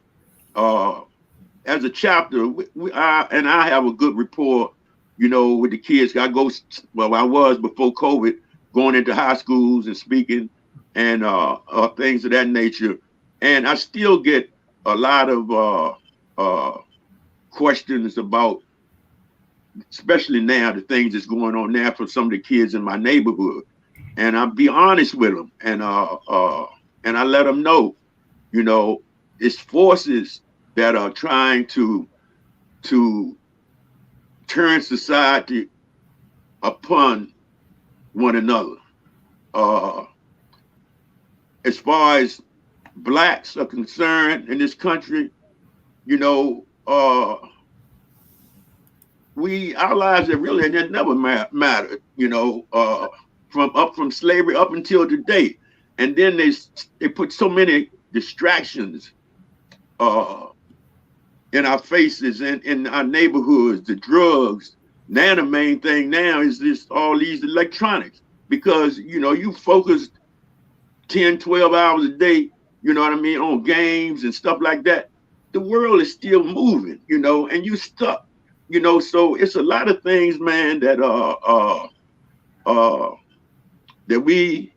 As a chapter, I have a good rapport, with the kids. I was before COVID going into high schools and speaking and things of that nature. And I still get a lot of questions about, especially now, the things that's going on now for some of the kids in my neighborhood. And I'll be honest with them, and I let them know, it's forces that are trying to turn society upon one another. As far as Blacks are concerned in this country, you know, our lives have really never mattered, you know, from slavery up until today. And then they put so many distractions in our faces, in our neighborhoods, the drugs. Now the main thing now is just all these electronics, because you know you focused 10, 12 hours a day, you know what I mean, on games and stuff like that. The world is still moving, you know, and you stuck, you know. So it's a lot of things, man, that that we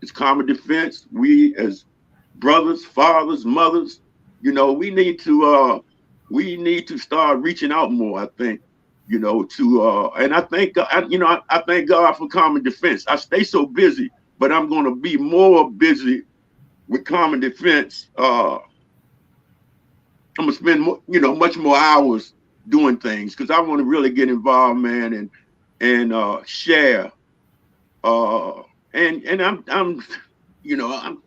as common defense, we as brothers, fathers, mothers, you know, we need to start reaching out more, I think, you know, and I think, I thank God for common defense. I stay so busy, but I'm going to be more busy with common defense. I'm gonna spend more, you know, much more hours doing things, because I want to really get involved, man, and share. And I'm, you know,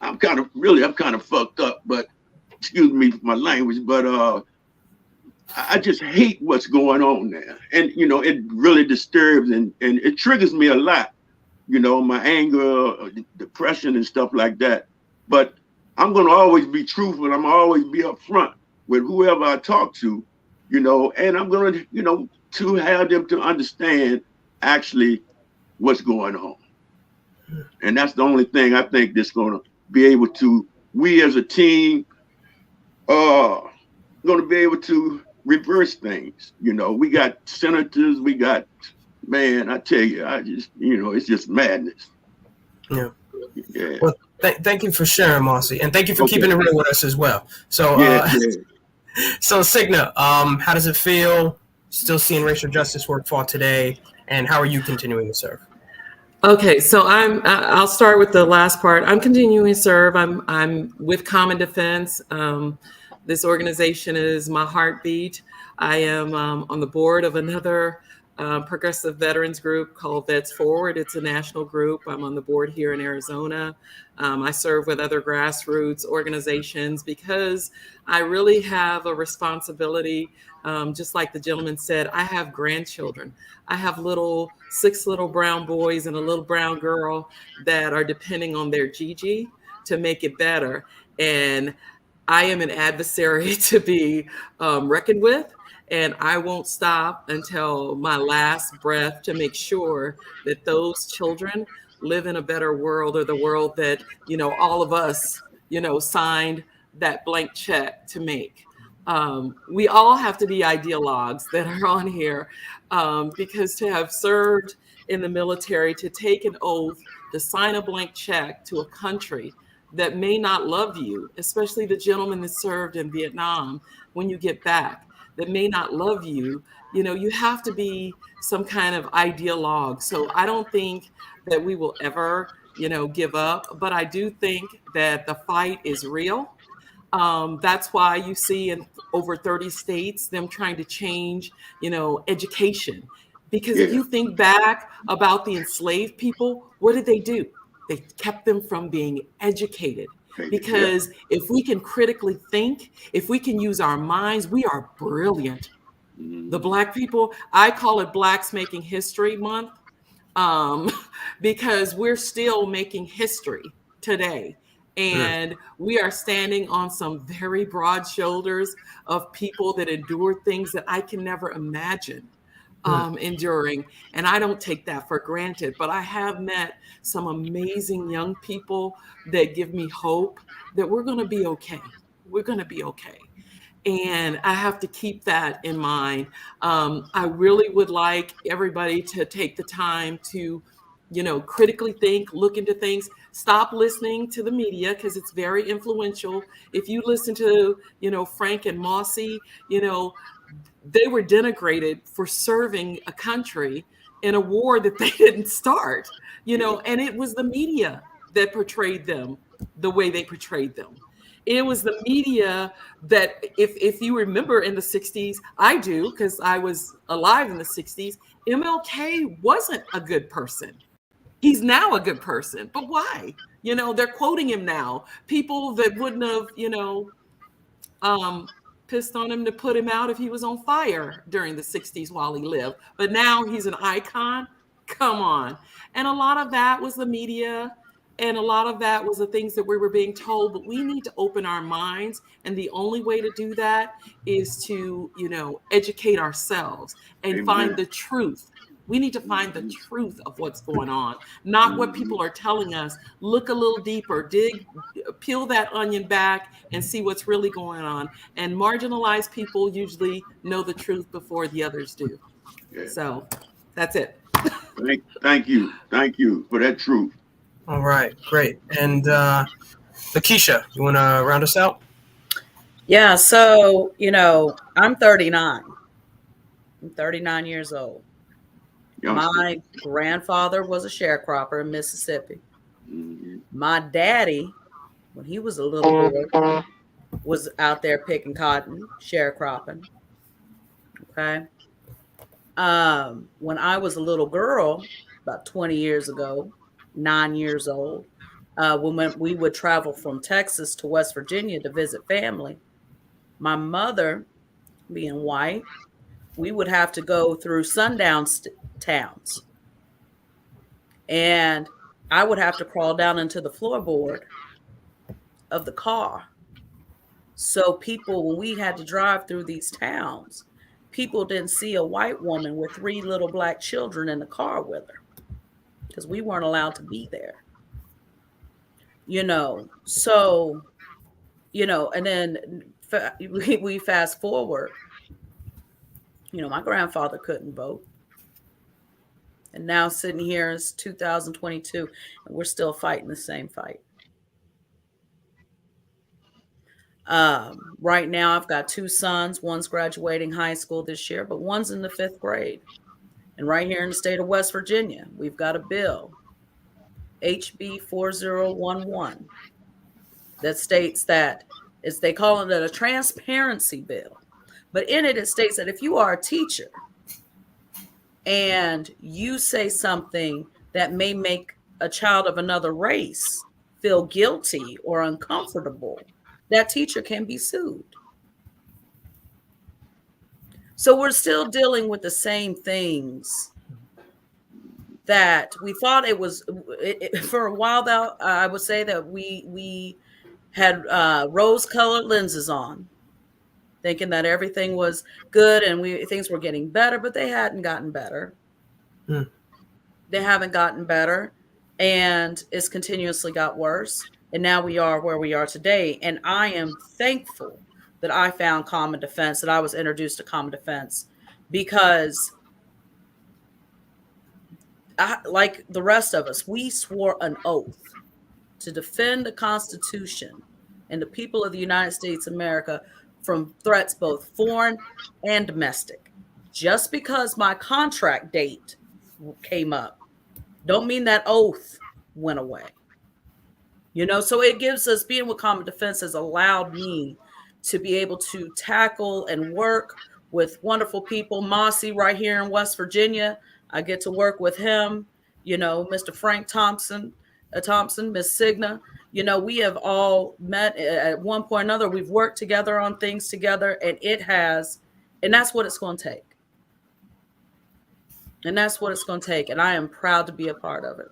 I'm kind of fucked up, but excuse me for my language, but I just hate what's going on there, and you know, it really disturbs and it triggers me a lot. You know, my anger, depression, and stuff like that. But I'm going to always be truthful. I'm going to always be upfront with whoever I talk to, you know, and I'm going to, you know, to have them to understand actually what's going on. And that's the only thing I think that's going to be able to, we as a team, going to be able to reverse things. You know, we got senators, we got, man, I tell you, I just, you know, it's just madness. Yeah. Yeah. Well, thank you for sharing, Marcy, and thank you for keeping it real with us as well. So, so Cigna, how does it feel still seeing racial justice work fought today, and how are you continuing to serve? Okay, so I'll start with the last part. I'm continuing to serve. I'm with Common Defense. This organization is my heartbeat. I am on the board of another progressive veterans group called Vets Forward. It's a national group. I'm on the board here in Arizona. I serve with other grassroots organizations because I really have a responsibility. Just like the gentleman said, I have grandchildren. I have 6 little brown boys and a little brown girl that are depending on their Gigi to make it better. And I am an adversary to be reckoned with. And I won't stop until my last breath to make sure that those children live in a better world, or the world that, you know, all of us, you know, signed that blank check to make. We all have to be ideologues that are on here, because to have served in the military, to take an oath, to sign a blank check to a country that may not love you, especially the gentleman that served in Vietnam, when you get back, that may not love you, you know, you have to be some kind of ideologue. So I don't think that we will ever, you know, give up, but I do think that the fight is real. That's why you see in over 30 states them trying to change, you know, education. Because if you think back about the enslaved people, what did they do? They kept them from being educated. Because if we can critically think, if we can use our minds, we are brilliant. The Black people, I call it Blacks Making History Month, because we're still making history today. And we are standing on some very broad shoulders of people that endured things that I can never imagine enduring. And I don't take that for granted, but I have met some amazing young people that give me hope that we're going to be okay. We're going to be okay. And I have to keep that in mind. I really would like everybody to take the time to, you know, critically think, look into things, stop listening to the media because it's very influential. If you listen to, you know, Frank and Mossy, you know, they were denigrated for serving a country in a war that they didn't start, you know, and it was the media that portrayed them the way they portrayed them. It was the media that, if you remember in the 60s, I do, because I was alive in the 60s, MLK wasn't a good person. He's now a good person, but why? You know, they're quoting him now. People that wouldn't have, you know, pissed on him to put him out if he was on fire during the 60s while he lived. But now he's an icon. Come on. And a lot of that was the media. And a lot of that was the things that we were being told, but we need to open our minds. And the only way to do that is to, educate ourselves and find the truth. We need to find the truth of what's going on, not what people are telling us. Look a little deeper, peel that onion back and see what's really going on. And marginalized people usually know the truth before the others do. Yeah. So that's it. Thank you. Thank you for that truth. All right, great. And Lakeisha, you want to round us out? Yeah, so, I'm 39. I'm 39 years old. Youngster. My grandfather was a sharecropper in Mississippi. Mm-hmm. My daddy, when he was a little boy, was out there picking cotton, sharecropping. Okay. When I was a little girl, about 20 years ago, 9 years old, when we would travel from Texas to West Virginia to visit family, my mother, being white, we would have to go through sundown towns. And I would have to crawl down into the floorboard of the car. So people, when we had to drive through these towns, people didn't see a white woman with 3 little black children in the car with her because we weren't allowed to be there. So, and then we fast forward, my grandfather couldn't vote. And now sitting here is 2022, and we're still fighting the same fight. Right now, I've got 2 sons. One's graduating high school this year, but one's in the 5th grade. And right here in the state of West Virginia, we've got a bill, HB 4011, that states that they call it a transparency bill. But in it, it states that if you are a teacher and you say something that may make a child of another race feel guilty or uncomfortable, that teacher can be sued. So we're still dealing with the same things that we thought it was. For a while, though, I would say that we had rose-colored lenses on, thinking that everything was good and things were getting better, but they hadn't gotten better. They haven't gotten better, and it's continuously got worse. And now we are where we are today. And I am thankful that I found common defense, that I was introduced to common defense, because like the rest of us, we swore an oath to defend the Constitution and the people of the United States of America from threats, both foreign and domestic. Just because my contract date came up, don't mean that oath went away. So it gives us, being with common defense has allowed me to be able to tackle and work with wonderful people. Mossy right here in West Virginia, I get to work with him, Mr. Frank Thompson, Miss Signa. We have all met at one point or another. We've worked together on things together, and that's what it's going to take. And that's what it's going to take. And I am proud to be a part of it.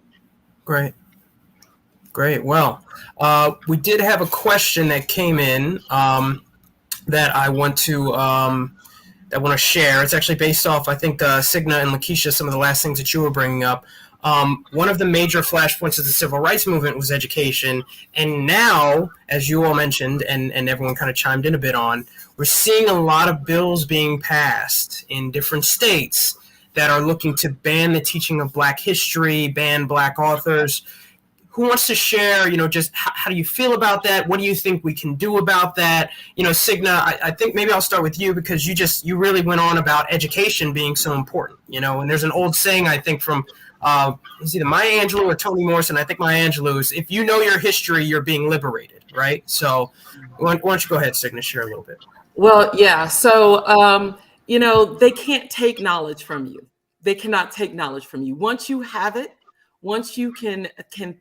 Great. Well, we did have a question that came in that I want to share. It's actually based off, I think, Signa and Lakeisha, some of the last things that you were bringing up. One of the major flashpoints of the civil rights movement was education. And now, as you all mentioned, and everyone kind of chimed in a bit on, we're seeing a lot of bills being passed in different states that are looking to ban the teaching of Black history, ban Black authors. Who wants to share, just how do you feel about that? What do you think we can do about that? Signa, I think maybe I'll start with you, because you really went on about education being so important, and there's an old saying, I think, from it's either Maya Angelou or Toni Morrison. I think Maya Angelou is, if you know your history, you're being liberated, right? So why don't you go ahead, Signa, share a little bit. Well, yeah. So, they can't take knowledge from you. They cannot take knowledge from you. Once you have it, once you can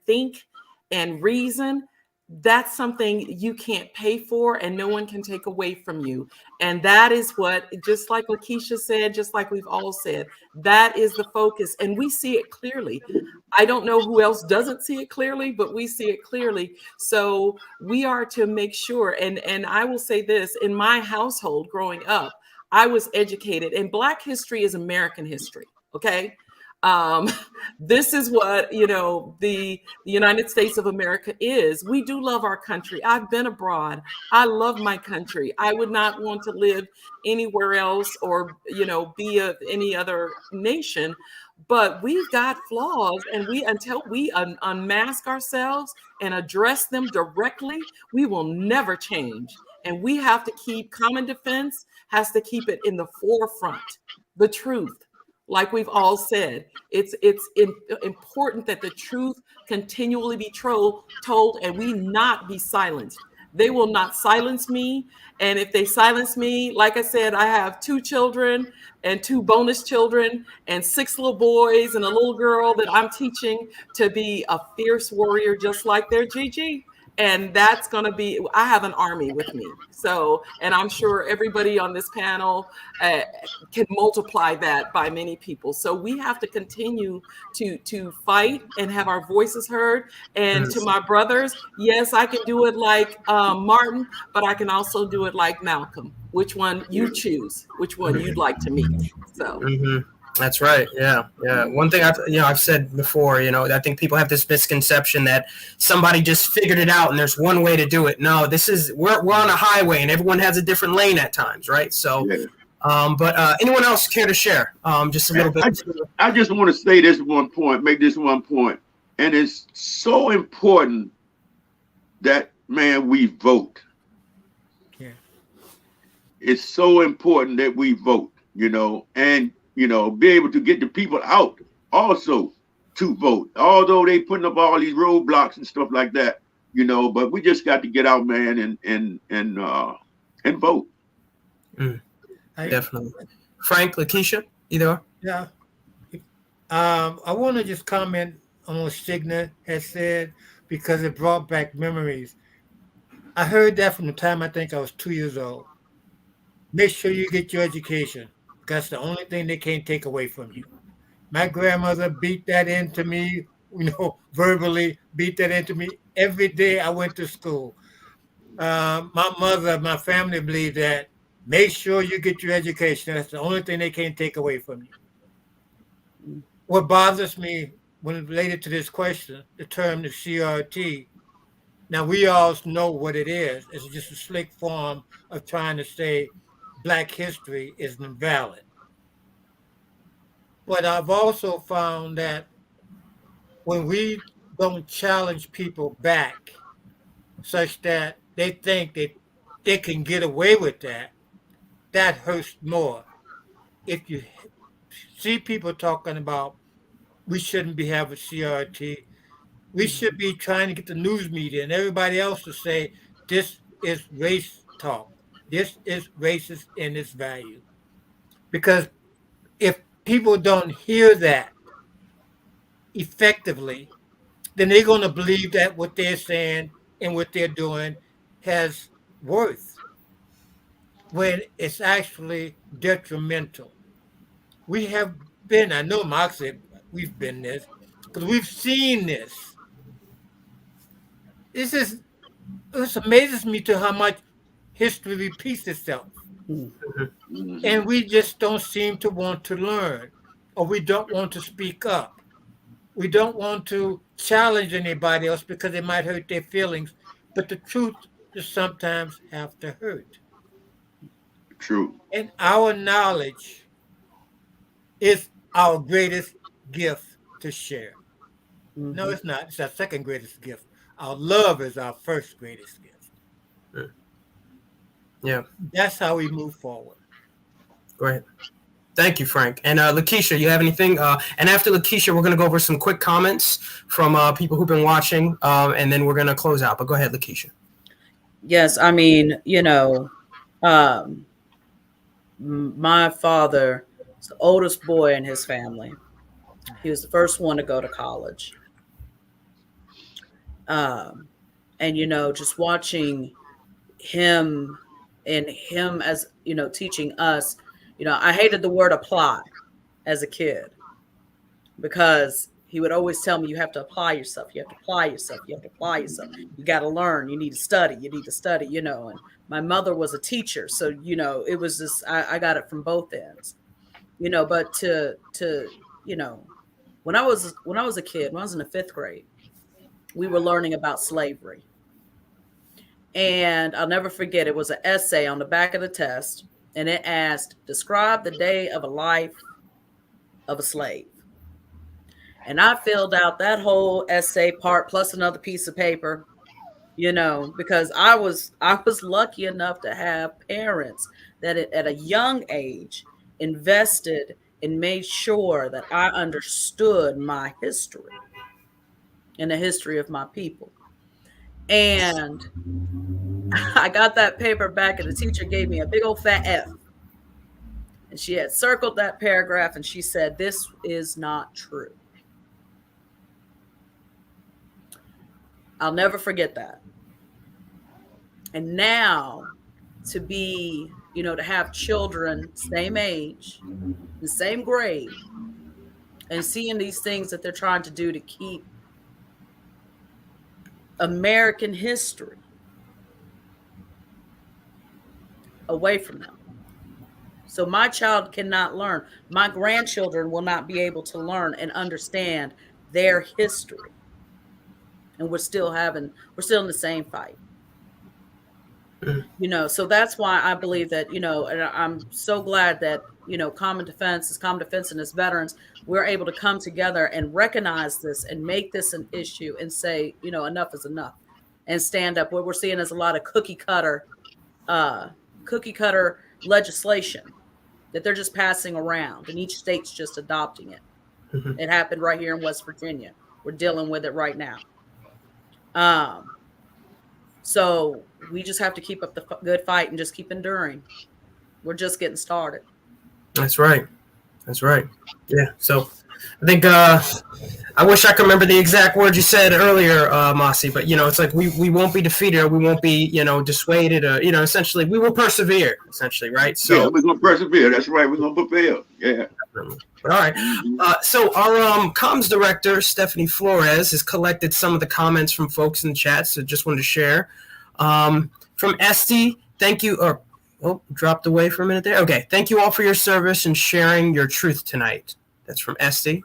think and reason, that's something you can't pay for and no one can take away from you. And that is what, just like Lakeisha said, just like we've all said, that is the focus. And we see it clearly. I don't know who else doesn't see it clearly, but we see it clearly. So we are to make sure, and I will say this, in my household growing up, I was educated, and Black history is American history, okay? Um, this is what, the United States of America is. We do love our country. I've been abroad. I love my country. I would not want to live anywhere else or, be of any other nation. But we've got flaws, and until we unmask ourselves and address them directly, we will never change. And we have to keep common defense has to keep it in the forefront, the truth. Like we've all said, it's important that the truth continually be told, and we not be silenced. They will not silence me. And if they silence me, like I said, I have 2 children and 2 bonus children and 6 little boys and a little girl that I'm teaching to be a fierce warrior, just like their Gigi. And that's going to be, I have an army with me. So, and I'm sure everybody on this panel can multiply that by many people. So we have to continue to fight and have our voices heard. And to my brothers, yes, I can do it like Martin, but I can also do it like Malcolm. Which one you choose, which one you'd like to meet. So. That's right. Yeah. One thing I've said before, I think people have this misconception that somebody just figured it out and there's one way to do it. No, we're on a highway and everyone has a different lane at times, right? So, but anyone else care to share just a little bit? I just want to say this one point, make this one point, and it's so important that, man, we vote. Yeah. It's so important that we vote, and be able to get the people out also to vote, although they putting up all these roadblocks and stuff like that, but we just got to get out, man, and vote. Definitely. Frank, Lakeisha, either? Yeah. I want to just comment on what Signa has said because it brought back memories. I heard that from the time I think I was 2 years old. Make sure you get your education. That's the only thing they can't take away from you. My grandmother beat that into me, verbally beat that into me every day I went to school. My mother, my family believed that make sure you get your education. That's the only thing they can't take away from you. What bothers me when related to this question, the term the CRT, now we all know what it is. It's just a slick form of trying to say Black history is invalid. But I've also found that when we don't challenge people back such that they think that they can get away with that, that hurts more. If you see people talking about we shouldn't be having CRT, we should be trying to get the news media and everybody else to say this is race talk. This is racist in its value. Because if people don't hear that effectively, then they're going to believe that what they're saying and what they're doing has worth when it's actually detrimental. We have been, I know Mark said we've been this, because we've seen this. This amazes me to how much history repeats itself. And we just don't seem to want to learn, or we don't want to speak up. We don't want to challenge anybody else because it might hurt their feelings. But the truth just sometimes have to hurt. True. And our knowledge is our greatest gift to share. No, it's not. It's our second greatest gift. Our love is our first greatest gift. Yeah. That's how we move forward. Great. Thank you, Frank. And Lakeisha, you have anything? And after Lakeisha, we're going to go over some quick comments from people who've been watching, and then we're going to close out. But go ahead, Lakeisha. Yes, I mean, my father is the oldest boy in his family. He was the first one to go to college. And, just watching him and him as, teaching us, I hated the word apply as a kid because he would always tell me, you have to apply yourself. You have to apply yourself. You have to apply yourself. You got to learn. You need to study. You need to study, and my mother was a teacher. So, it was just, I got it from both ends, but to when I was a kid, when I was in the 5th grade, we were learning about slavery. And I'll never forget, it was an essay on the back of the test, and it asked, describe the day of a life of a slave. And I filled out that whole essay part plus another piece of paper, because I was lucky enough to have parents that at a young age invested and made sure that I understood my history and the history of my people. And I got that paper back and the teacher gave me a big old fat F. And she had circled that paragraph and she said, this is not true. I'll never forget that. And now to be, to have children same age, the same grade, and seeing these things that they're trying to do to keep American history away from them. So my child cannot learn. My grandchildren will not be able to learn and understand their history. And we're still in the same fight. So that's why I believe that, and I'm so glad that, Common Defense and as veterans, we're able to come together and recognize this and make this an issue and say, enough is enough, and stand up. What we're seeing is a lot of cookie cutter legislation that they're just passing around, and each state's just adopting it. Mm-hmm. It happened right here in West Virginia. We're dealing with it right now. So we just have to keep up the good fight and just keep enduring. We're just getting started. That's right. Yeah. So I think I wish I could remember the exact words you said earlier, Mossy, but it's like we won't be defeated, or we won't be dissuaded, or essentially we will persevere, essentially, right? So yeah, we're gonna persevere. That's right. We're gonna prevail. Yeah. All right. So our comms director, Stephanie Flores, has collected some of the comments from folks in the chat. So just wanted to share. From Esty, thank you. Dropped away for a minute there. Okay. Thank you all for your service and sharing your truth tonight. That's from Esty.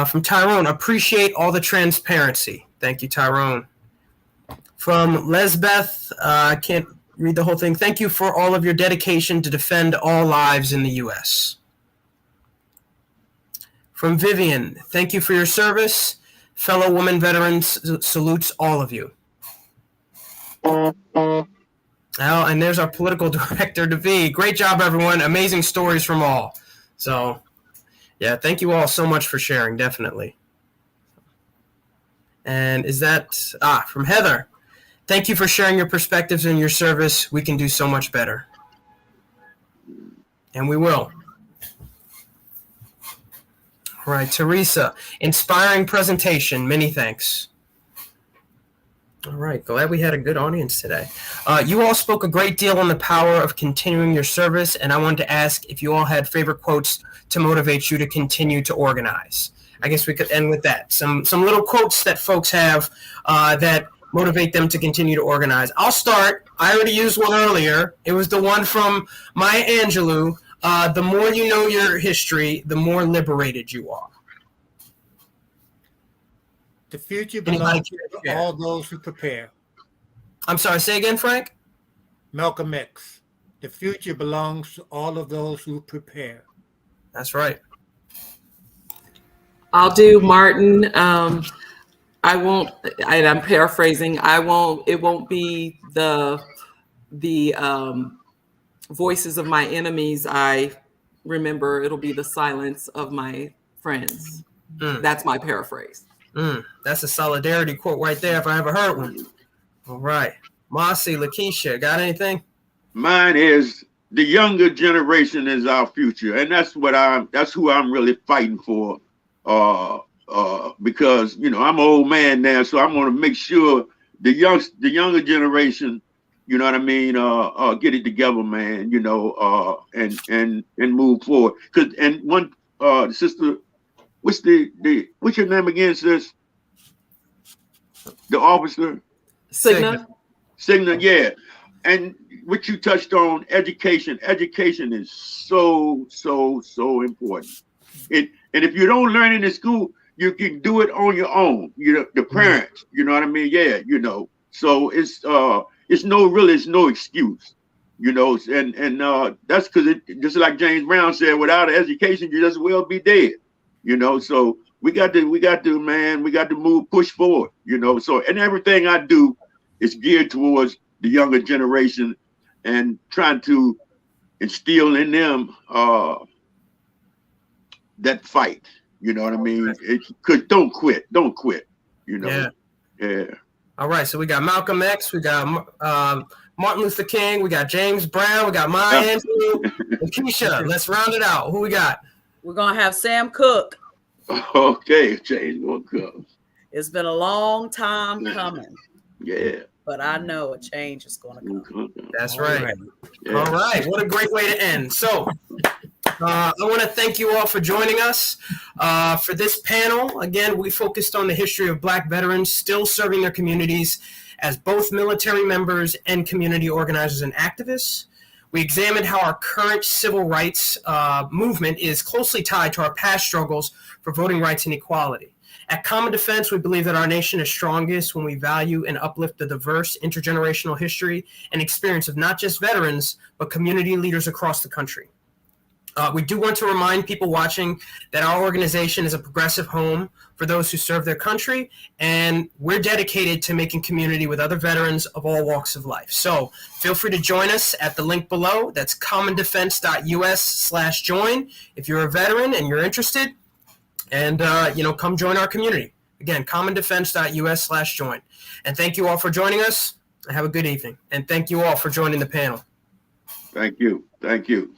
From Tyrone, appreciate all the transparency. Thank you, Tyrone. From Lesbeth, I can't read the whole thing. Thank you for all of your dedication to defend all lives in the U.S. From Vivian, thank you for your service. Fellow women veterans salutes all of you. And there's our political director, Devi. Great job, everyone. Amazing stories from all. So, yeah, thank you all so much for sharing, definitely. And is that, from Heather. Thank you for sharing your perspectives and your service. We can do so much better. And we will. All right, Teresa, inspiring presentation. Many thanks. All right, glad we had a good audience today. You all spoke a great deal on the power of continuing your service, and I wanted to ask if you all had favorite quotes to motivate you to continue to organize. I guess we could end with that. Some little quotes that folks have that motivate them to continue to organize. I'll start. I already used one earlier. It was the one from Maya Angelou. The more you know your history, the more liberated you are. The future belongs to all those who prepare. I'm sorry, say again, Frank? Malcolm X. The future belongs to all of those who prepare. That's right. I'll do Martin. I'm paraphrasing. It won't be the voices of my enemies. I remember it'll be the silence of my friends. That's my paraphrase. That's a solidarity quote right there if I ever heard one. All right. Mossy, Lakeisha, got anything? Mine is the younger generation is our future. And that's who I'm really fighting for. Because, I'm an old man now, so I'm going to make sure the younger generation, you know what I mean, get it together, man, you know, and move forward. Cause and one sister, what's your name again, sis? The officer? Signa. Signa, yeah. And what you touched on, education. Education is so important. And if you don't learn it in school, you can do it on your own. You know, the parents, you know what I mean? Yeah, you know. So it's no excuse, you know, and that's because it just like James Brown said, without an education, you just well be dead, you know. So we got to push forward, you know. So and everything I do is geared towards the younger generation and trying to instill in them that fight, you know what I mean? Cause don't quit, you know. Yeah. All right, so we got Malcolm X, we got Martin Luther King, we got James Brown, we got Maya Angelou, and Keisha. Let's round it out. Who we got? We're gonna have Sam Cooke. Okay, James gonna come. It's been a long time coming. Yeah. But I know a change is going to come. That's right. Yeah. All right. What a great way to end. So I want to thank you all for joining us for this panel. Again, we focused on the history of Black veterans still serving their communities as both military members and community organizers and activists. We examined how our current civil rights movement is closely tied to our past struggles for voting rights and equality. At Common Defense, we believe that our nation is strongest when we value and uplift the diverse intergenerational history and experience of not just veterans, but community leaders across the country. We do want to remind people watching that our organization is a progressive home for those who serve their country, and we're dedicated to making community with other veterans of all walks of life. So feel free to join us at the link below. That's commondefense.us/join if you're a veteran and you're interested. And, come join our community. Again, commondefense.us/join. And thank you all for joining us. Have a good evening. And thank you all for joining the panel. Thank you. Thank you.